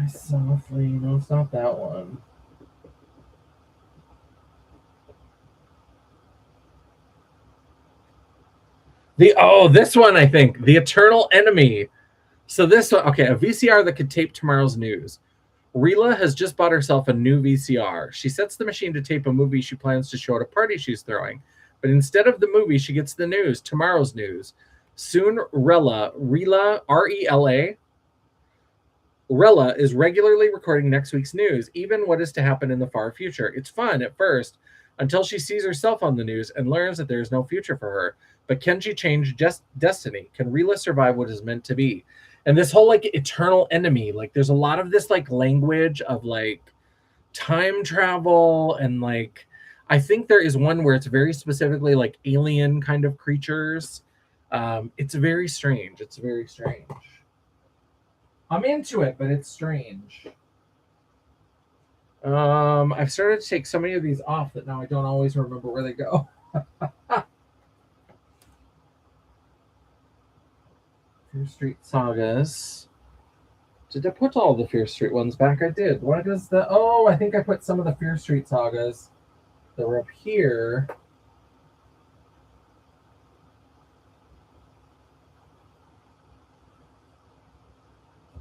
Softly. No, it's not that one. This one, I think. The Eternal Enemy. So this one, okay, a VCR that could tape tomorrow's news. Rila has just bought herself a new VCR. She sets the machine to tape a movie she plans to show at a party she's throwing. But instead of the movie, she gets the news, tomorrow's news. Soon, Rela, R-E-L-A, Rela is regularly recording next week's news, even what is to happen in the far future. It's fun at first, until she sees herself on the news and learns that there is no future for her. But can she change destiny? Can Rela survive what is meant to be? And this whole like eternal enemy, like there's a lot of this like language of like time travel, and like I think there is one where it's very specifically like alien kind of creatures. It's very strange. It's very strange. I'm into it, but it's strange. I've started to take so many of these off that now I don't always remember where they go. Fear Street Sagas. Did I put all the Fear Street ones back? I did. What is the... Oh, I think I put some of the Fear Street Sagas that were up here.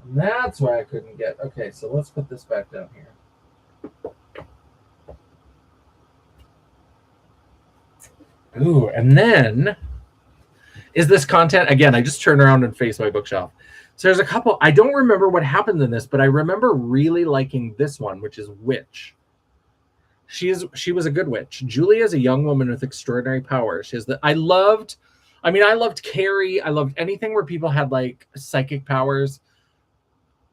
And that's why I couldn't get... Okay, so let's put this back down here. Ooh, and then... Is this content? Again, I just turned around and faced my bookshelf. So there's a couple. I don't remember what happened in this, but I remember really liking this one, which is Witch. She was a good witch. Julia is a young woman with extraordinary powers. She has I loved Carrie. I loved anything where people had like psychic powers.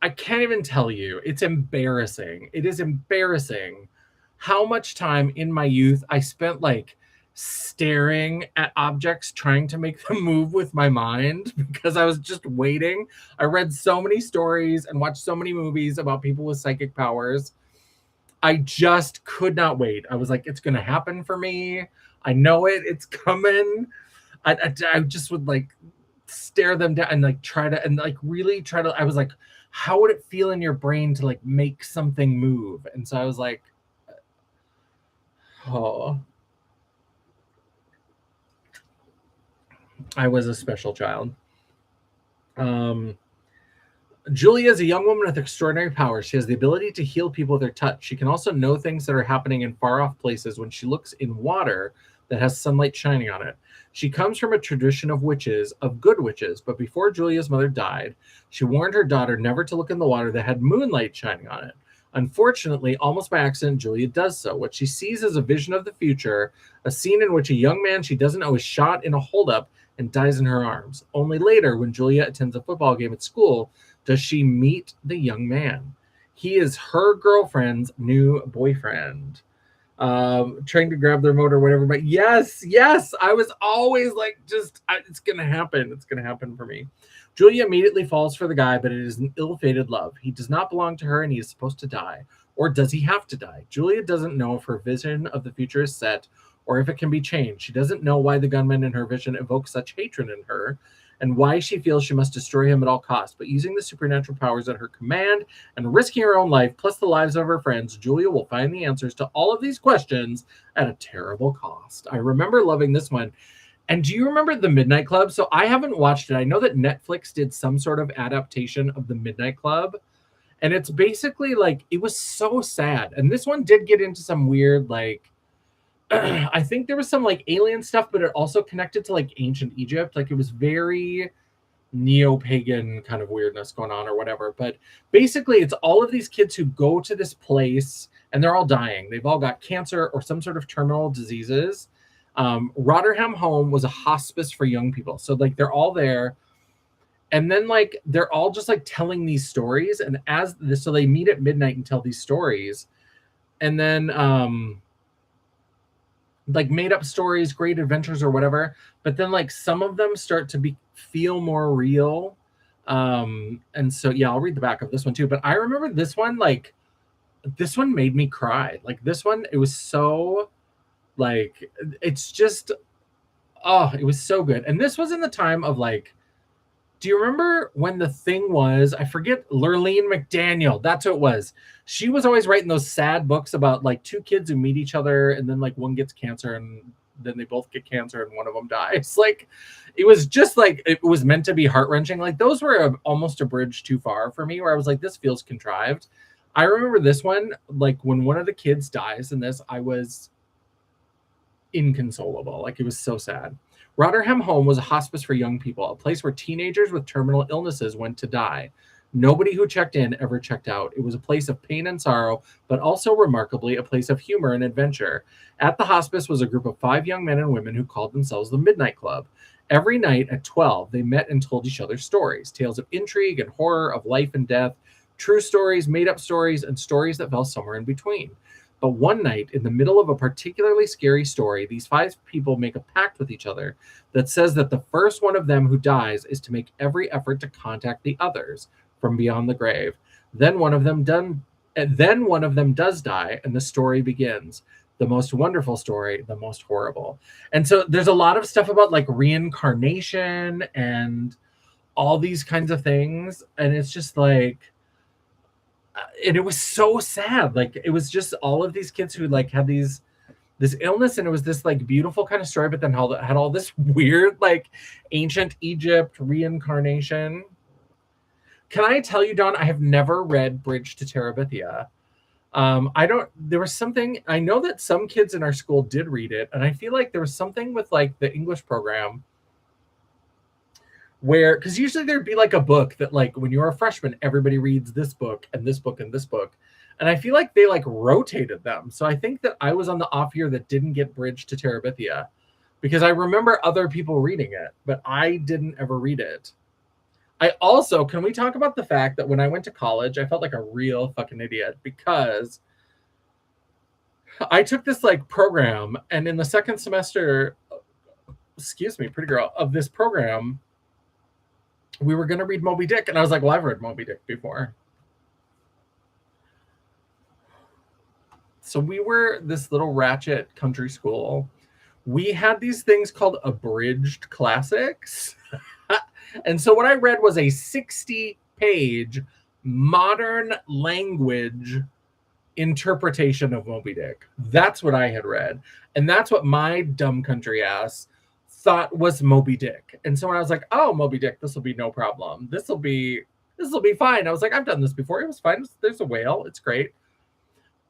I can't even tell you. It's embarrassing. It is embarrassing how much time in my youth I spent like staring at objects trying to make them move with my mind because I was just waiting. I read so many stories and watched so many movies about people with psychic powers. I just could not wait. I was like, it's going to happen for me. I know it. It's coming. I just would like stare them down and like really try to, I was like, how would it feel in your brain to like make something move? And so I was like, oh, I was a special child. Julia is a young woman with extraordinary powers. She has the ability to heal people with her touch. She can also know things that are happening in far-off places when she looks in water that has sunlight shining on it. She comes from a tradition of witches, of good witches, but before Julia's mother died, she warned her daughter never to look in the water that had moonlight shining on it. Unfortunately, almost by accident, Julia does so. What she sees is a vision of the future, a scene in which a young man she doesn't know is shot in a holdup and dies in her arms. Only later, when Julia attends a football game at school, does she meet the young man. He is her girlfriend's new boyfriend. Trying to grab the remote or whatever, but yes, I was always like, it's gonna happen. It's gonna happen for me. Julia immediately falls for the guy, but it is an ill-fated love. He does not belong to her and he is supposed to die. Or does he have to die? Julia doesn't know if her vision of the future is set or if it can be changed. She doesn't know why the gunman in her vision evokes such hatred in her. and why she feels she must destroy him at all costs. But using the supernatural powers at her command and risking her own life, plus the lives of her friends, Julia will find the answers to all of these questions at a terrible cost. I remember loving this one. And do you remember The Midnight Club? So I haven't watched it. I know that Netflix did some sort of adaptation of The Midnight Club. And it's basically like, it was so sad. And this one did get into some weird, like, I think there was some like alien stuff, but it also connected to like ancient Egypt. Like it was very neo-pagan kind of weirdness going on or whatever. But basically it's all of these kids who go to this place and they're all dying. They've all got cancer or some sort of terminal diseases. Rotherham Home was a hospice for young people. So like they're all there. And then like they're all just like telling these stories. And so they meet at midnight and tell these stories. And then like made up stories, great adventures or whatever. But then like some of them start to feel more real. And so yeah, I'll read the back of this one too. But I remember this one, like this one made me cry. Like this one, it was so like, it's just, oh, it was so good. And this was in the time of like, do you remember when the thing was, I forget, Lurleen McDaniel, that's who it was. She was always writing those sad books about like two kids who meet each other and then like one gets cancer and then they both get cancer and one of them dies. Like it was just like, it was meant to be heart-wrenching. Like those were almost a bridge too far for me where I was like, this feels contrived. I remember this one, like when one of the kids dies in this, I was inconsolable. Like it was so sad. Rotherham Home was a hospice for young people, a place where teenagers with terminal illnesses went to die. Nobody who checked in ever checked out. It was a place of pain and sorrow, but also remarkably a place of humor and adventure. At the hospice was a group of 5 young men and women who called themselves the Midnight Club. Every night at 12, they met and told each other stories, tales of intrigue and horror, of life and death, true stories, made-up stories, and stories that fell somewhere in between. But one night, in the middle of a particularly scary story, these 5 people make a pact with each other that says that the first one of them who dies is to make every effort to contact the others from beyond the grave. Then one of them does die, and the story begins. The most wonderful story, the most horrible. And so there's a lot of stuff about like reincarnation and all these kinds of things. And it's just like, and it was so sad. Like it was just all of these kids who like had this illness, and it was this like beautiful kind of story, but then had all this weird like ancient Egypt reincarnation. Can I tell you, Dawn, I have never read Bridge to Terabithia. There was something, I know that some kids in our school did read it, and I feel like there was something with like the English program where, because usually there'd be like a book that like when you're a freshman, everybody reads this book and this book and this book. And I feel like they like rotated them. So I think that I was on the off year that didn't get Bridge to Terabithia because I remember other people reading it, but I didn't ever read it. I also, can we talk about the fact that when I went to college, I felt like a real fucking idiot because I took this like program, and in the second semester, excuse me, pretty girl, of this program, we were going to read Moby Dick. And I was like, well, I've read Moby Dick before. So we were this little ratchet country school. We had these things called abridged classics. And so what I read was a 60-page modern language interpretation of Moby Dick. That's what I had read. And that's what my dumb country ass thought was Moby Dick. And so when I was like, oh, Moby Dick, this will be no problem. This will be fine. I was like, I've done this before. It was fine. There's a whale. It's great.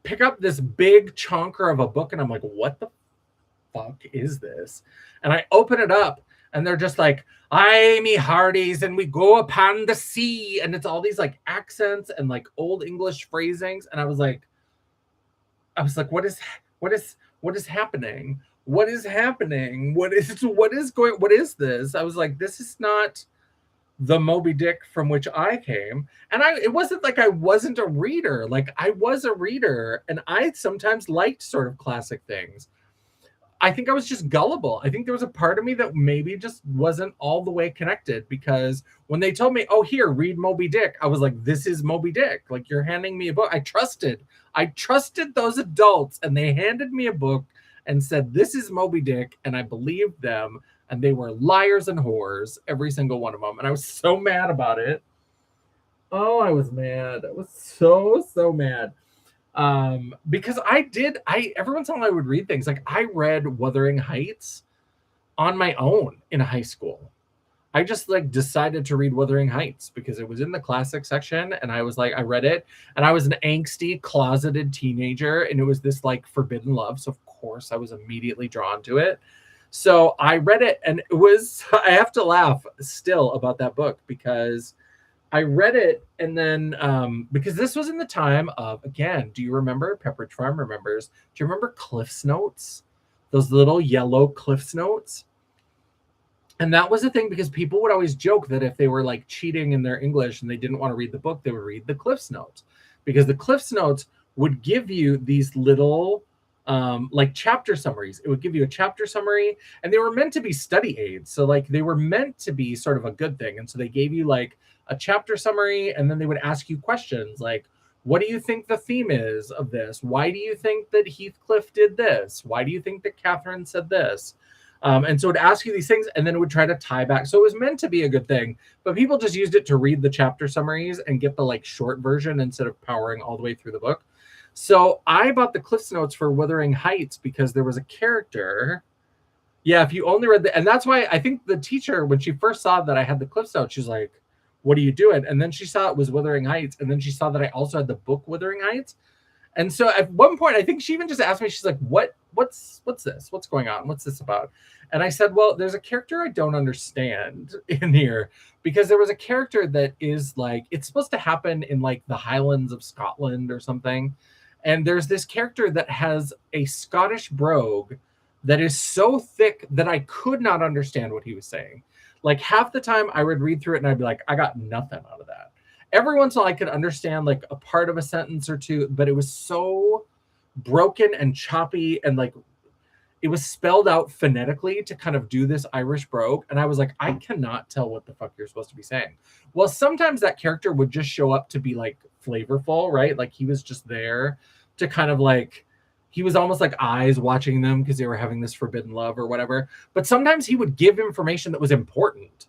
Pick up this big chonker of a book, and I'm like, what the fuck is this? And I open it up, and they're just like, "I me hearties, and we go upon the sea," and it's all these like accents and like old English phrasings, and I was like, what is happening? What is happening? What is this? I was like, this is not the Moby Dick from which I came. And it wasn't like I wasn't a reader. Like I was a reader, and I sometimes liked sort of classic things. I think I was just gullible. I think there was a part of me that maybe just wasn't all the way connected, because when they told me, oh, here, read Moby Dick, I was like, this is Moby Dick. Like, you're handing me a book. I trusted those adults, and they handed me a book and said, this is Moby Dick. And I believed them. And they were liars and whores, every single one of them. And I was so mad about it. Oh, I was mad. I was so mad. Because every once in a while I would read things. Like I read Wuthering Heights on my own in high school. I just like decided to read Wuthering Heights because it was in the classic section, and I was like, I read it, and I was an angsty, closeted teenager, and it was this like forbidden love. So of course I was immediately drawn to it. So I read it, and it was, I have to laugh still about that book because I read it, and then because this was in the time of, again, do you remember? Pepperidge Farm remembers. Do you remember Cliff's Notes? Those little yellow Cliff's Notes? And that was the thing, because people would always joke that if they were like cheating in their English and they didn't want to read the book, they would read the Cliff's Notes, because the Cliff's Notes would give you these little like chapter summaries. It would give you a chapter summary, and they were meant to be study aids. So like they were meant to be sort of a good thing. And so they gave you like a chapter summary, and then they would ask you questions like, what do you think the theme is of this? Why do you think that Heathcliff did this? Why do you think that Catherine said this? And so it would ask you these things, and then it would try to tie back. So it was meant to be a good thing, but people just used it to read the chapter summaries and get the like short version instead of powering all the way through the book. So I bought the Cliff's Notes for Wuthering Heights because there was a character. Yeah, if you only read and that's why I think the teacher, when she first saw that I had the Cliff's Notes, she's like, what are you doing? And then she saw it was Wuthering Heights, and then she saw that I also had the book Wuthering Heights. And so at one point, I think she even just asked me, she's like, what's this? What's going on? What's this about? And I said, well, there's a character I don't understand in here, because there was a character that is like, it's supposed to happen in like the Highlands of Scotland or something. And there's this character that has a Scottish brogue that is so thick that I could not understand what he was saying. Like half the time I would read through it and I'd be like, I got nothing out of that. Every once in a while I could understand like a part of a sentence or two, but it was so broken and choppy, and like it was spelled out phonetically to kind of do this Irish brogue. And I was like, I cannot tell what the fuck you're supposed to be saying. Well, sometimes that character would just show up to be like flavorful, right? Like he was just there to kind of like, he was almost like eyes watching them because they were having this forbidden love or whatever. But sometimes he would give information that was important.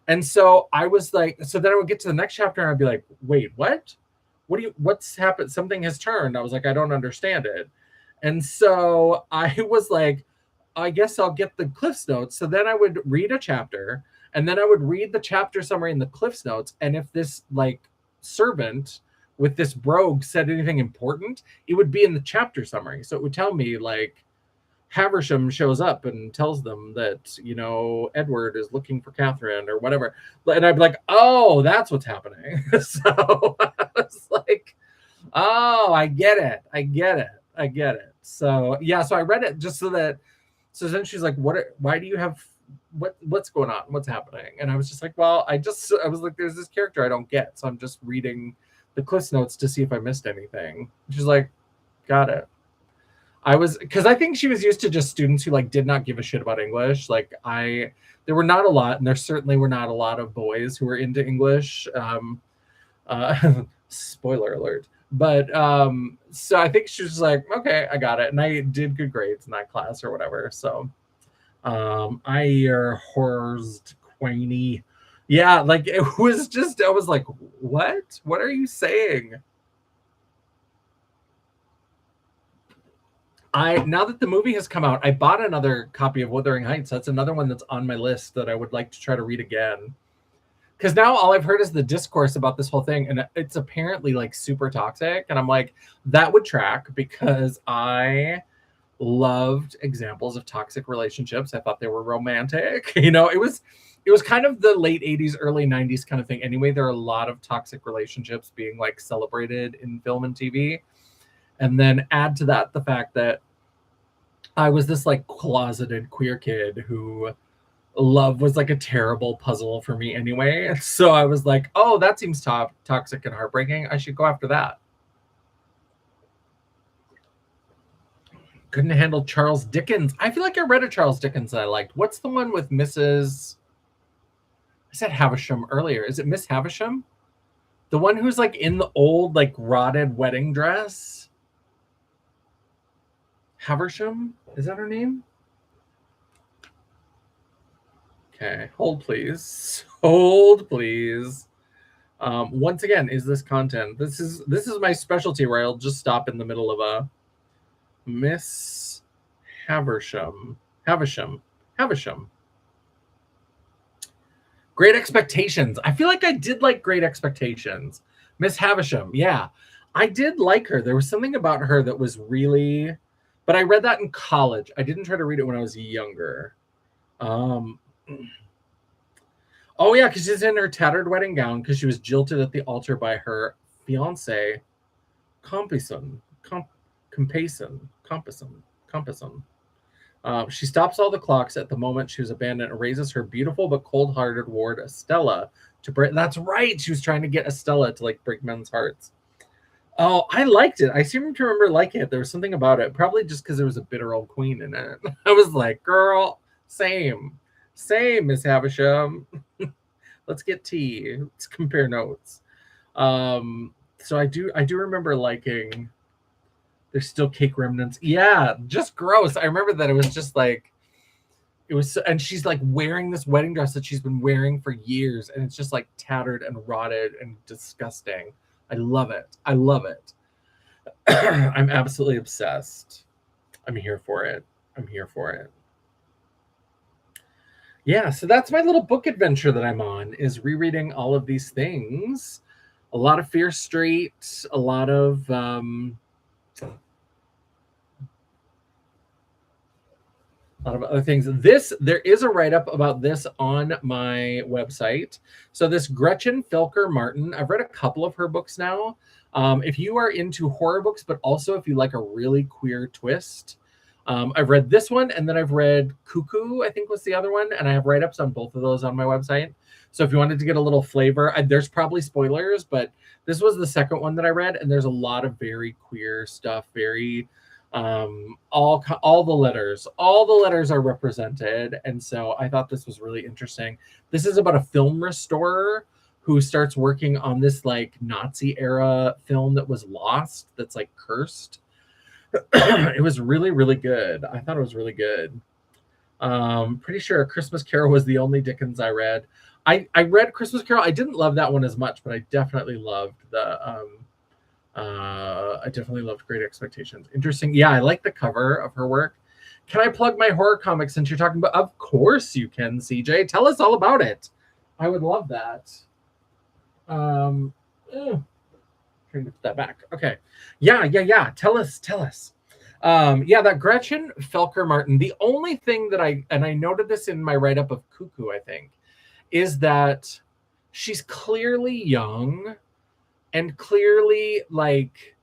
And so I was like, so then I would get to the next chapter and I'd be like, wait, what's happened? Something has turned. I was like, I don't understand it. And so I was like, I guess I'll get the Cliff's Notes. So then I would read a chapter, and then I would read the chapter summary in the Cliff's Notes. And if this like servant with this brogue said anything important, it would be in the chapter summary. So it would tell me like, Haversham shows up and tells them that, you know, Edward is looking for Catherine or whatever. And I'd be like, oh, that's what's happening. So I was like, oh, I get it. So yeah, so I read it just so then she's like, why do you have, what's going on? What's happening? And I was just like, well, I was like, there's this character I don't get. So I'm just reading the Cliff's Notes to see if I missed anything. She's like, got it. Because I think she was used to just students who like did not give a shit about English. Like there were not a lot, and there certainly were not a lot of boys who were into English. Spoiler alert. But so I think she was like, okay, I got it. And I did good grades in that class or whatever. So I horsed Queenie. Yeah, like it was just, I was like, what? What are you saying? Now that the movie has come out, I bought another copy of Wuthering Heights. That's another one that's on my list that I would like to try to read again. Because now all I've heard is the discourse about this whole thing, and it's apparently like super toxic. And I'm like, that would track, because I loved examples of toxic relationships. I thought they were romantic. You know, it was kind of the late 80s, early 90s kind of thing. Anyway, there are a lot of toxic relationships being like celebrated in film and TV. And then add to that the fact that I was this like closeted queer kid who love was like a terrible puzzle for me anyway. So I was like, oh, that seems toxic and heartbreaking. I should go after that. Couldn't handle Charles Dickens. I feel like I read a Charles Dickens that I liked. What's the one with Mrs. I said Havisham earlier. Is it Miss Havisham? The one who's like in the old like rotted wedding dress? Haversham? Is that her name? Okay, hold please. Hold please. Once again, is this content? This is my specialty where I'll just stop in the middle of a Miss Havisham. Great Expectations. I feel like I did like Great Expectations. Miss Havisham. Yeah, I did like her. There was something about her that was really, but I read that in college. I didn't try to read it when I was younger. Oh yeah, because she's in her tattered wedding gown because she was jilted at the altar by her fiance, Compison. She stops all the clocks at the moment she was abandoned and raises her beautiful but cold-hearted ward Estella to break. That's right. She was trying to get Estella to like break men's hearts. Oh, I liked it. I seem to remember liking it. There was something about it, probably just because there was a bitter old queen in it. I was like, girl, same, Miss Havisham. Let's get tea. Let's compare notes. So I do remember liking. There's still cake remnants. Yeah, just gross. I remember that it was just like, it was, and she's like wearing this wedding dress that she's been wearing for years, and it's just like tattered and rotted and disgusting. I love it. I'm absolutely obsessed. I'm here for it. Yeah, so that's my little book adventure that I'm on, is rereading all of these things. A lot of Fear Street, a lot of other things. There is a write-up about this on my website. So this Gretchen Felker Martin, I've read a couple of her books now. If you are into horror books, but also if you like a really queer twist, I've read this one, and then I've read Cuckoo, I think was the other one, and I have write-ups on both of those on my website. So if you wanted to get a little flavor, there's probably spoilers, but this was the second one that I read, and there's a lot of very queer stuff, very all the letters are represented, and so I thought this was really interesting. This is about a film restorer who starts working on this like Nazi era film that was lost, that's like cursed. It was really, really good. I thought it was really good. Pretty sure A Christmas Carol was the only Dickens I read. I read Christmas Carol. I didn't love that one as much, but I definitely loved Great Expectations. Interesting. Yeah, I like the cover of her work. Can I plug my horror comics since you're talking about? Of course you can, CJ. Tell us all about it. I would love that. Trying to put that back. Okay. Yeah. Tell us. That Gretchen Felker Martin. The only thing that I noted this in my write-up of Cuckoo, I think, is that she's clearly young and clearly like,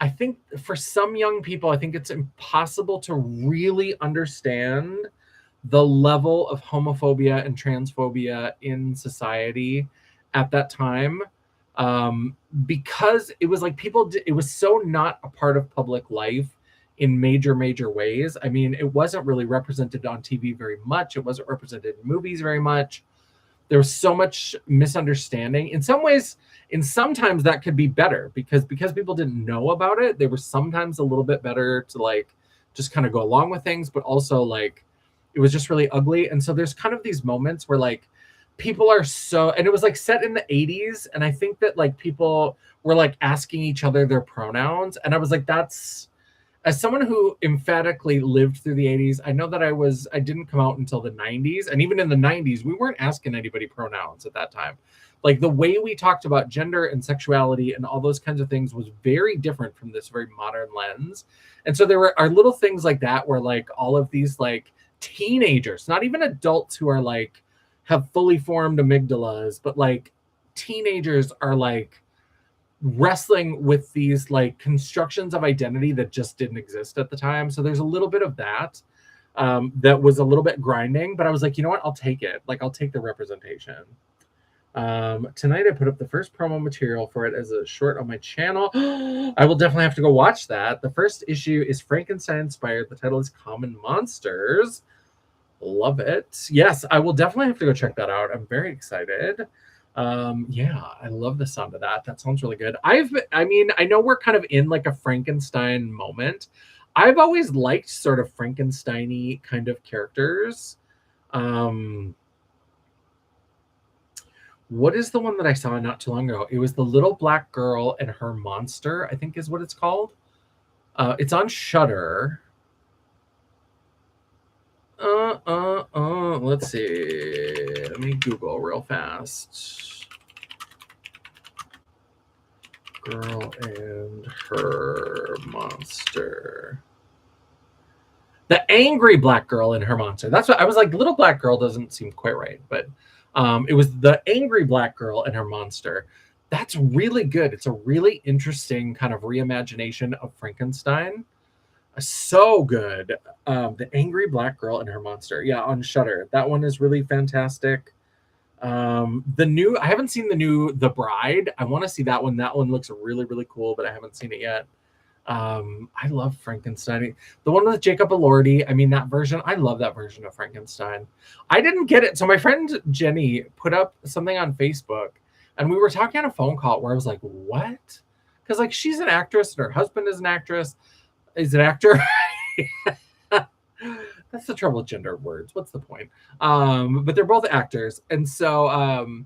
I think for some young people, I think it's impossible to really understand the level of homophobia and transphobia in society at that time, because it was like it was so not a part of public life in major ways. I mean, it wasn't really represented on TV very much. It wasn't represented in movies very much. There was so much misunderstanding. In some ways, sometimes that could be better because people didn't know about it. They were sometimes a little bit better to like just kind of go along with things, but also like it was just really ugly. And so there's kind of these moments where like people are so, and it was like set in the 80s, and I think that like people were like asking each other their pronouns, and I was like, that's, as someone who emphatically lived through the 80s, I know that I didn't come out until the 90s. And even in the 90s, we weren't asking anybody pronouns at that time. Like the way we talked about gender and sexuality and all those kinds of things was very different from this very modern lens. And so there are little things like that where like all of these like teenagers, not even adults who are like have fully formed amygdalas, but like teenagers are like wrestling with these like constructions of identity that just didn't exist at the time. So there's a little bit of that that was a little bit grinding, but I was like, you know what, I'll take it. Like I'll take the representation. Tonight I put up the first promo material for it as a short on my channel. I will definitely have to go watch that. The first issue is Frankenstein inspired. The title is Common Monsters. Love it. Yes, I will definitely have to go check that out. I'm very excited. I love the sound of that. That sounds really good. I know we're kind of in like a Frankenstein moment. I've always liked sort of Frankenstein-y kind of characters. What is the one that I saw not too long ago? It was The Little Black Girl and Her Monster, I think is what it's called. It's on Shudder. Let's see. Let me Google real fast. Girl and Her Monster. The Angry Black Girl and Her Monster. That's what I was like. Little Black Girl doesn't seem quite right, but it was The Angry Black Girl and Her Monster. That's really good. It's a really interesting kind of reimagination of Frankenstein. So good. The Angry Black Girl and Her Monster. Yeah, on Shudder. That one is really fantastic. The new, I haven't seen the new The Bride. I want to see that one. That one looks really, really cool, but I haven't seen it yet. I love Frankenstein. The one with Jacob Elordi, I mean, that version, I love that version of Frankenstein. I didn't get it. So my friend Jenny put up something on Facebook, and we were talking on a phone call where I was like, what? Because like she's an actress and her husband is an actress. Is an actor. That's the trouble with gender words. What's the point? But they're both actors. And so,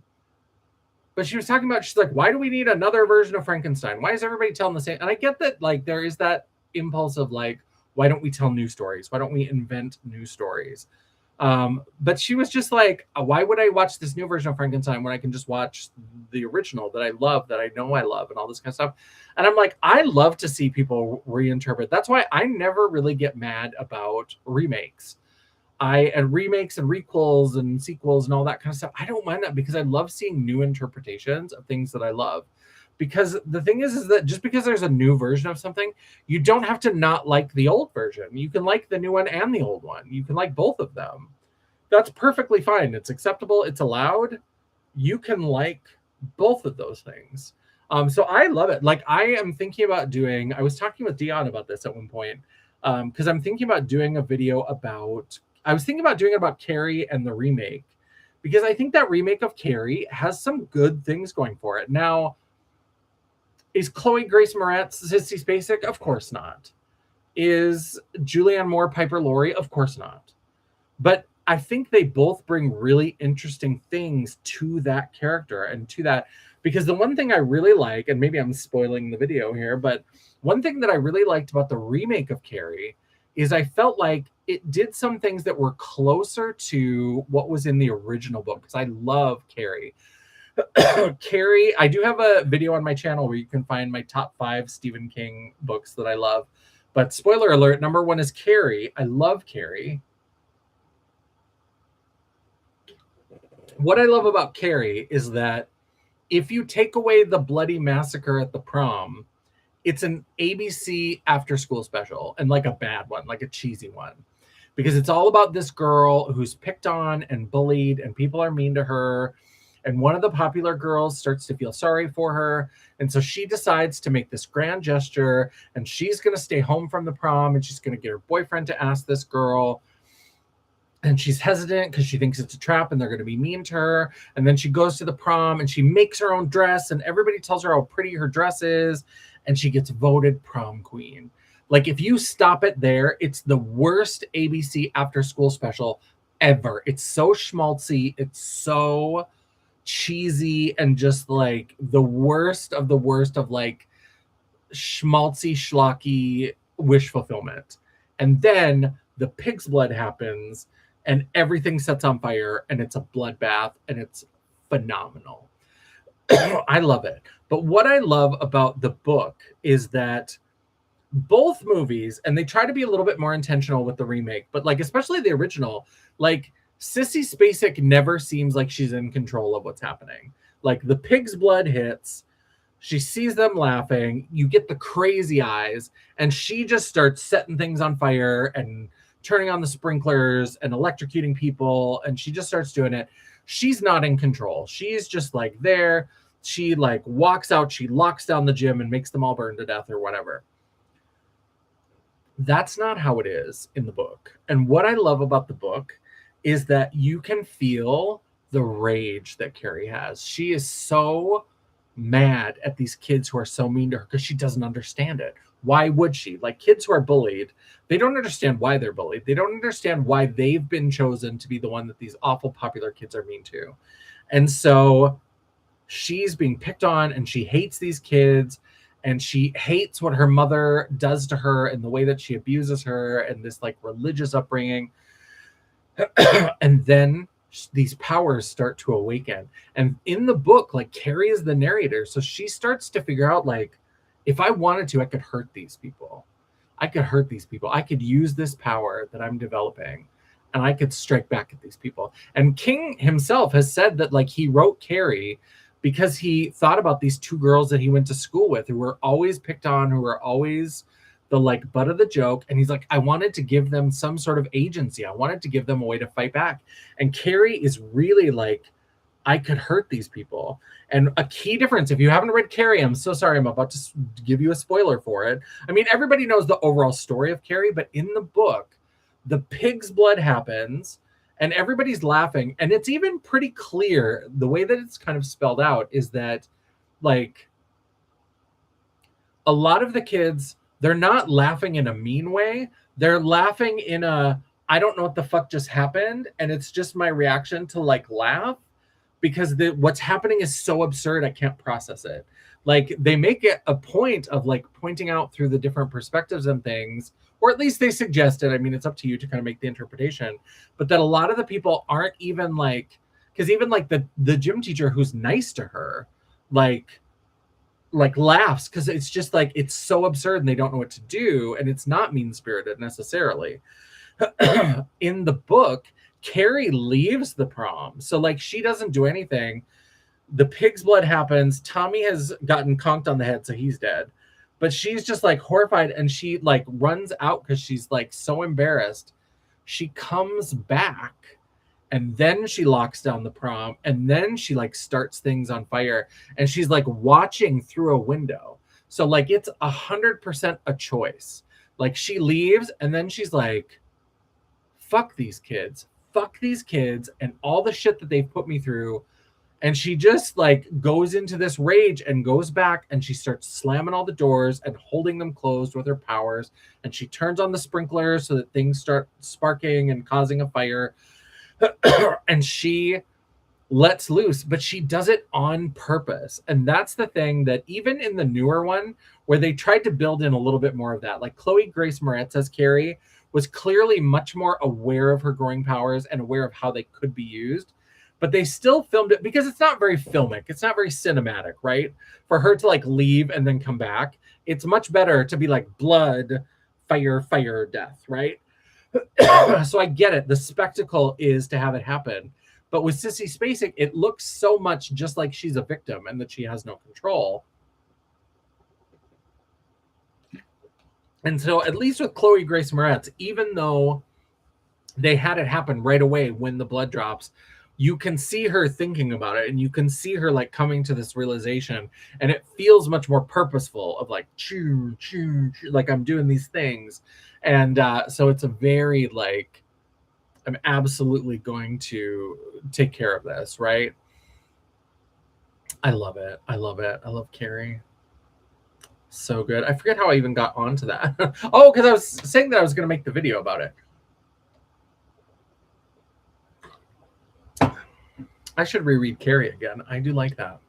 but she was talking about, she's like, why do we need another version of Frankenstein? Why is everybody telling the same? And I get that, like, there is that impulse of like, why don't we tell new stories? Why don't we invent new stories? But she was just like, why would I watch this new version of Frankenstein when I can just watch the original that I love, that I know I love, and all this kind of stuff? And I'm like, I love to see people reinterpret. That's why I never really get mad about remakes. And remakes and requels and sequels and all that kind of stuff. I don't mind that because I love seeing new interpretations of things that I love. Because the thing is that just because there's a new version of something, you don't have to not like the old version. You can like the new one and the old one. You can like both of them. That's perfectly fine. It's acceptable. It's allowed. You can like both of those things. So I love it. Like I am thinking about doing, I was talking with Dion about this at one point, because I'm thinking about doing a video about, I was thinking about doing it about Carrie and the remake, because I think that remake of Carrie has some good things going for it. Now, is Chloe Grace Moretz Sissy Spacek? Of course not. Is Julianne Moore Piper Laurie? Of course not. But I think they both bring really interesting things to that character and to that, because the one thing I really like, and maybe I'm spoiling the video here, but one thing that I really liked about the remake of Carrie is I felt like it did some things that were closer to what was in the original book, because I love Carrie. Carrie, I do have a video on my channel where you can find my top 5 Stephen King books that I love. But spoiler alert, number 1 is Carrie. I love Carrie. What I love about Carrie is that if you take away the bloody massacre at the prom, it's an ABC after school special, and like a bad one, like a cheesy one. Because it's all about this girl who's picked on and bullied and people are mean to her. And one of the popular girls starts to feel sorry for her. And so she decides to make this grand gesture, and she's going to stay home from the prom, and she's going to get her boyfriend to ask this girl. And she's hesitant because she thinks it's a trap and they're going to be mean to her. And then she goes to the prom and she makes her own dress, and everybody tells her how pretty her dress is. And she gets voted prom queen. Like, if you stop it there, it's the worst ABC after school special ever. It's so schmaltzy. It's so cheesy and just like the worst of like schmaltzy, schlocky wish fulfillment. And then the pig's blood happens and everything sets on fire and it's a bloodbath and it's phenomenal. I love it. But what I love about the book is that both movies, and they try to be a little bit more intentional with the remake, but like especially the original, like Sissy Spacek never seems like she's in control of what's happening. Like the pig's blood hits, she sees them laughing, you get the crazy eyes, and she just starts setting things on fire and turning on the sprinklers and electrocuting people, and she just starts doing it. She's not in control. She's just like there. She like walks out, she locks down the gym and makes them all burn to death or whatever. That's not how it is in the book. And what I love about the book is that you can feel the rage that Carrie has. She is so mad at these kids who are so mean to her because she doesn't understand it. Why would she? Like, kids who are bullied, they don't understand why they're bullied. They don't understand why they've been chosen to be the one that these awful popular kids are mean to. And so she's being picked on, and she hates these kids, and she hates what her mother does to her and the way that she abuses her and this like religious upbringing. And then these powers start to awaken. And in the book, like, Carrie is the narrator. So she starts to figure out, like, if I wanted to, I could hurt these people. I could hurt these people. I could use this power that I'm developing, and I could strike back at these people. And King himself has said that, like, he wrote Carrie because he thought about these two girls that he went to school with who were always picked on, who were always the like butt of the joke. And he's like, I wanted to give them some sort of agency. I wanted to give them a way to fight back. And Carrie is really like, I could hurt these people. And a key difference, if you haven't read Carrie, I'm so sorry, I'm about to give you a spoiler for it. I mean, everybody knows the overall story of Carrie, but in the book, the pig's blood happens and everybody's laughing. And it's even pretty clear, the way that it's kind of spelled out is that, like, a lot of the kids, they're not laughing in a mean way. They're laughing in a, I don't know what the fuck just happened. And it's just my reaction to like laugh because what's happening is so absurd. I can't process it. Like, they make it a point of like pointing out through the different perspectives and things, or at least they suggest it. I mean, it's up to you to kind of make the interpretation, but that a lot of the people aren't even like, because even like the gym teacher who's nice to her, like laughs because it's just like, it's so absurd and they don't know what to do. And it's not mean-spirited necessarily. In the book, Carrie leaves the prom. So like, she doesn't do anything. The pig's blood happens. Tommy has gotten conked on the head, so he's dead. But she's just like horrified, and she like runs out because she's like so embarrassed. She comes back, and then she locks down the prom, and then she like starts things on fire, and she's like watching through a window. So like, it's 100% a choice. Like, she leaves, and then she's like, fuck these kids and all the shit that they've put me through. And she just like goes into this rage and goes back, and she starts slamming all the doors and holding them closed with her powers. And she turns on the sprinklers so that things start sparking and causing a fire. And she lets loose, but she does it on purpose. And that's the thing that even in the newer one, where they tried to build in a little bit more of that, like Chloe Grace Moretz as Carrie was clearly much more aware of her growing powers and aware of how they could be used. But they still filmed it because it's not very filmic. It's not very cinematic, right? For her to like leave and then come back, it's much better to be like blood, fire, death, right? So I get it. The spectacle is to have it happen. But with Sissy Spacek, it looks so much just like she's a victim and that she has no control. And so at least with Chloe Grace Moretz, even though they had it happen right away when the blood drops, you can see her thinking about it, and you can see her like coming to this realization, and it feels much more purposeful of like, choo, like I'm doing these things. And so it's a very like, I'm absolutely going to take care of this, right? I love it. I love Carrie. So good. I forget how I even got onto that. Oh, because I was saying that I was going to make the video about it. I should reread Carrie again. I do like that.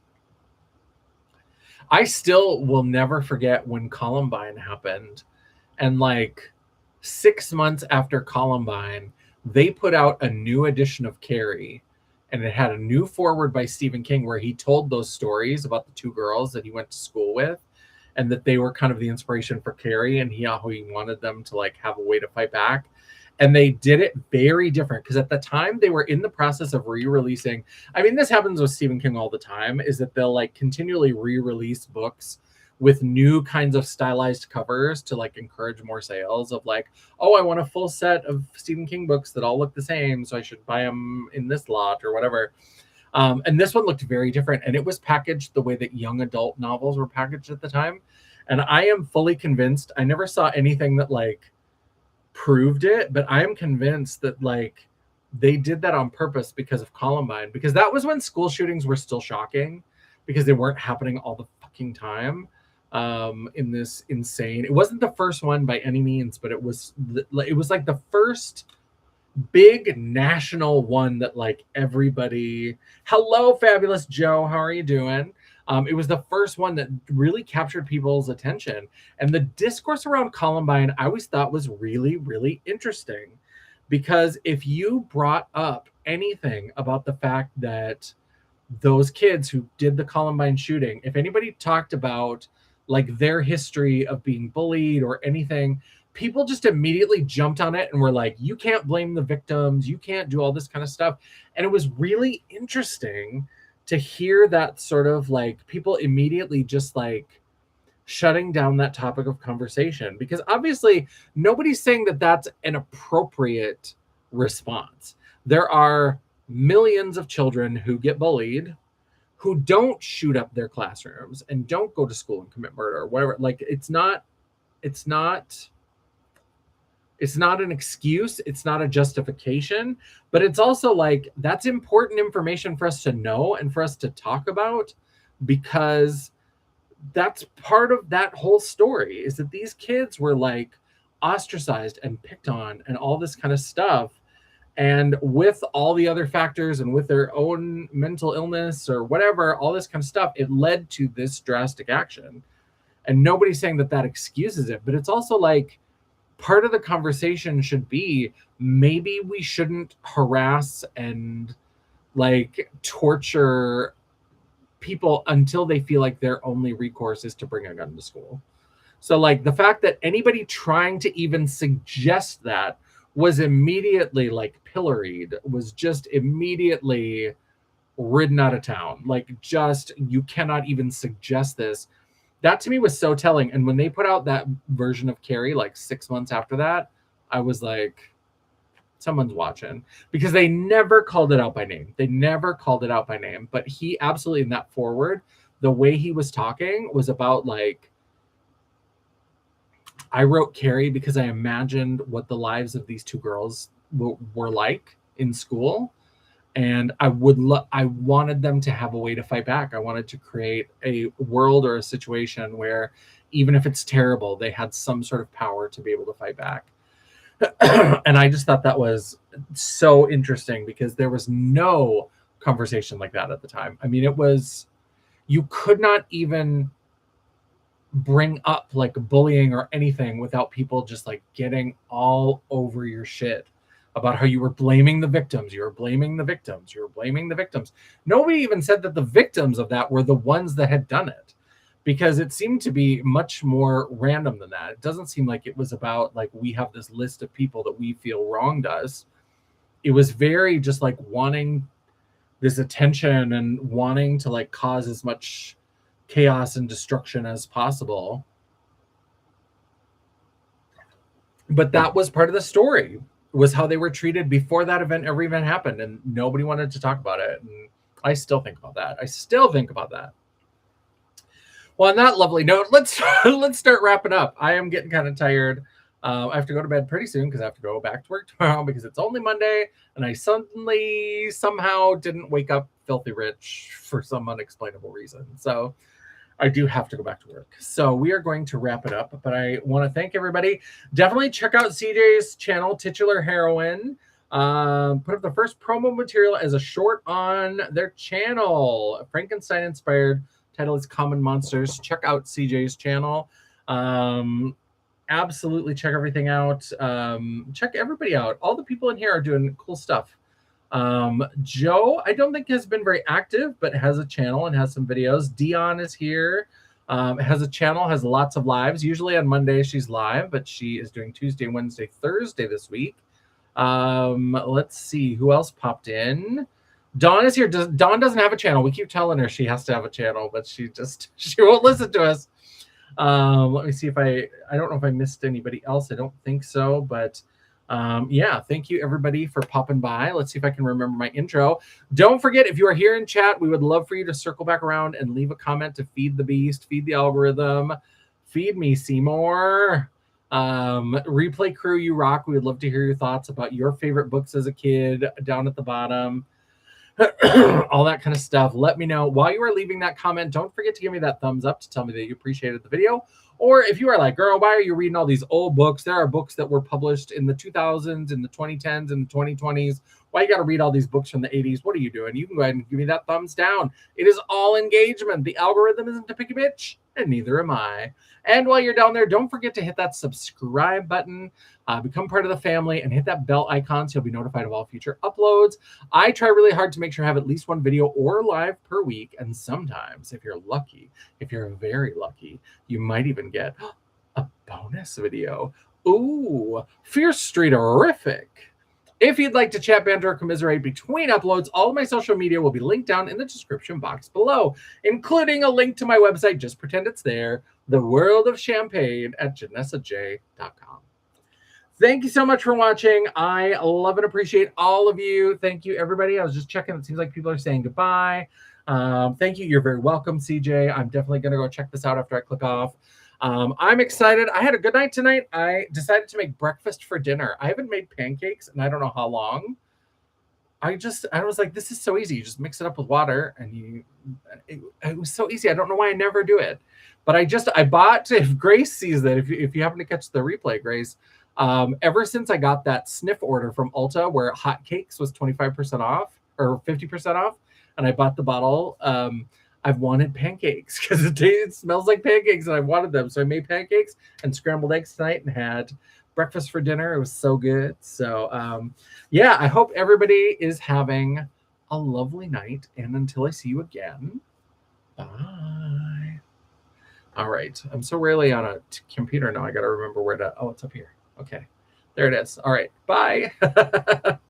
I still will never forget when Columbine happened. And like 6 months after Columbine, they put out a new edition of Carrie. And it had a new foreword by Stephen King where he told those stories about the two girls that he went to school with, and that they were kind of the inspiration for Carrie, and how he wanted them to like have a way to fight back. And they did it very different because at the time they were in the process of re-releasing. I mean, this happens with Stephen King all the time, is that they'll like continually re-release books with new kinds of stylized covers to like encourage more sales of like, oh, I want a full set of Stephen King books that all look the same, so I should buy them in this lot or whatever. And this one looked very different, and it was packaged the way that young adult novels were packaged at the time. And I am fully convinced, I never saw anything that like proved it, but I am convinced that like they did that on purpose because of Columbine, because that was when school shootings were still shocking because they weren't happening all the fucking time. in this insane. It wasn't the first one by any means, but it was like the first big national one that like everybody. Hello, fabulous Joe. How are you doing? It was the first one that really captured people's attention, and the discourse around Columbine I always thought was really, really interesting, because if you brought up anything about the fact that those kids who did the Columbine shooting, if anybody talked about like their history of being bullied or anything, people just immediately jumped on it and were like, you can't blame the victims, you can't do all this kind of stuff. And it was really interesting to hear that sort of like people immediately just like shutting down that topic of conversation, because obviously nobody's saying that that's an appropriate response. There are millions of children who get bullied who don't shoot up their classrooms and don't go to school and commit murder or whatever. Like it's not an excuse, it's not a justification, but it's also like that's important information for us to know and for us to talk about, because that's part of that whole story, is that these kids were like ostracized and picked on and all this kind of stuff. And with all the other factors and with their own mental illness or whatever, all this kind of stuff, it led to this drastic action. And nobody's saying that that excuses it, but it's also like part of the conversation should be maybe we shouldn't harass and like torture people until they feel like their only recourse is to bring a gun to school. So like the fact that anybody trying to even suggest that was immediately like pilloried, was just immediately ridden out of town. Like just, you cannot even suggest this. That to me was so telling. And when they put out that version of Carrie like 6 months after that, I was like, someone's watching, because they never called it out by name. But he absolutely, in that forward, the way he was talking was about like, I wrote Carrie because I imagined what the lives of these two girls were like in school. And I wanted them to have a way to fight back. I wanted to create a world or a situation where even if it's terrible, they had some sort of power to be able to fight back. And I just thought that was so interesting, because there was no conversation like that at the time. I mean, you could not even bring up like bullying or anything without people just like getting all over your shit about how you were blaming the victims. Nobody even said that the victims of that were the ones that had done it, because it seemed to be much more random than that. It doesn't seem like it was about like, we have this list of people that we feel wronged us. It was very just like wanting this attention and wanting to like cause as much chaos and destruction as possible. But that was part of the story, was how they were treated before that event ever even happened, and nobody wanted to talk about it. And I still think about that. Well, on that lovely note, let's start wrapping up. I am getting kind of tired. I have to go to bed pretty soon because I have to go back to work tomorrow, because it's only Monday, and I suddenly somehow didn't wake up filthy rich for some unexplainable reason. So I do have to go back to work. So we are going to wrap it up, but I want to thank everybody. Definitely check out CJ's channel, Titular Heroine. Put up the first promo material as a short on their channel. Frankenstein inspired. Title is Common Monsters. Check out CJ's channel. Absolutely check everything out. Check everybody out. All the people in here are doing cool stuff. Joe, I don't think has been very active, but has a channel and has some videos. Dion is here. Has a channel, has lots of lives. Usually on Monday she's live, but she is doing Tuesday, Wednesday, Thursday this week. Let's see who else popped in. Dawn is here. Dawn doesn't have a channel. We keep telling her she has to have a channel, but she won't listen to us. Let me see if I don't know if I missed anybody else. I don't think so, but yeah, thank you everybody for popping by. Let's see if I can remember my intro. Don't forget, if you are here in chat, we would love for you to circle back around and leave a comment to feed the beast, feed the algorithm, feed me, Seymour. Replay crew, you rock. We would love to hear your thoughts about your favorite books as a kid down at the bottom. all that kind of stuff. Let me know while you are leaving that comment. Don't forget to give me that thumbs up to tell me that you appreciated the video. Or if you are like, girl, why are you reading all these old books? There are books that were published in the 2000s, in the 2010s, in the 2020s. Why you got to read all these books from the 80s? What are you doing? You can go ahead and give me that thumbs down. It is all engagement. The algorithm isn't a picky bitch, and neither am I. And while you're down there, don't forget to hit that subscribe button, become part of the family, and hit that bell icon so you'll be notified of all future uploads. I try really hard to make sure I have at least one video or live per week. And sometimes, if you're lucky, if you're very lucky, you might even get a bonus video. Ooh, Fierce Streeterific. If you'd like to chat, banter, or commiserate between uploads, all of my social media will be linked down in the description box below, including a link to my website. Just pretend it's there, The World of Champagne at JanessaJ.com. Thank you so much for watching. I love and appreciate all of you. Thank you, everybody. I was just checking. It seems like people are saying goodbye. Thank you. You're very welcome, CJ. I'm definitely going to go check this out after I click off. I'm excited. I had a good night tonight. I decided to make breakfast for dinner. I haven't made pancakes and I don't know how long. I was like, this is so easy. You just mix it up with water and it was so easy. I don't know why I never do it. But I bought, if Grace sees that, if you happen to catch the replay, Grace, ever since I got that sniff order from Ulta where hot cakes was 25% off or 50% off, and I bought the bottle, I've wanted pancakes because it smells like pancakes and I wanted them. So I made pancakes and scrambled eggs tonight and had breakfast for dinner. It was so good. So yeah, I hope everybody is having a lovely night. And until I see you again, bye. All right. I'm so rarely on a computer now. I got to remember where to, oh, it's up here. Okay. There it is. All right. Bye.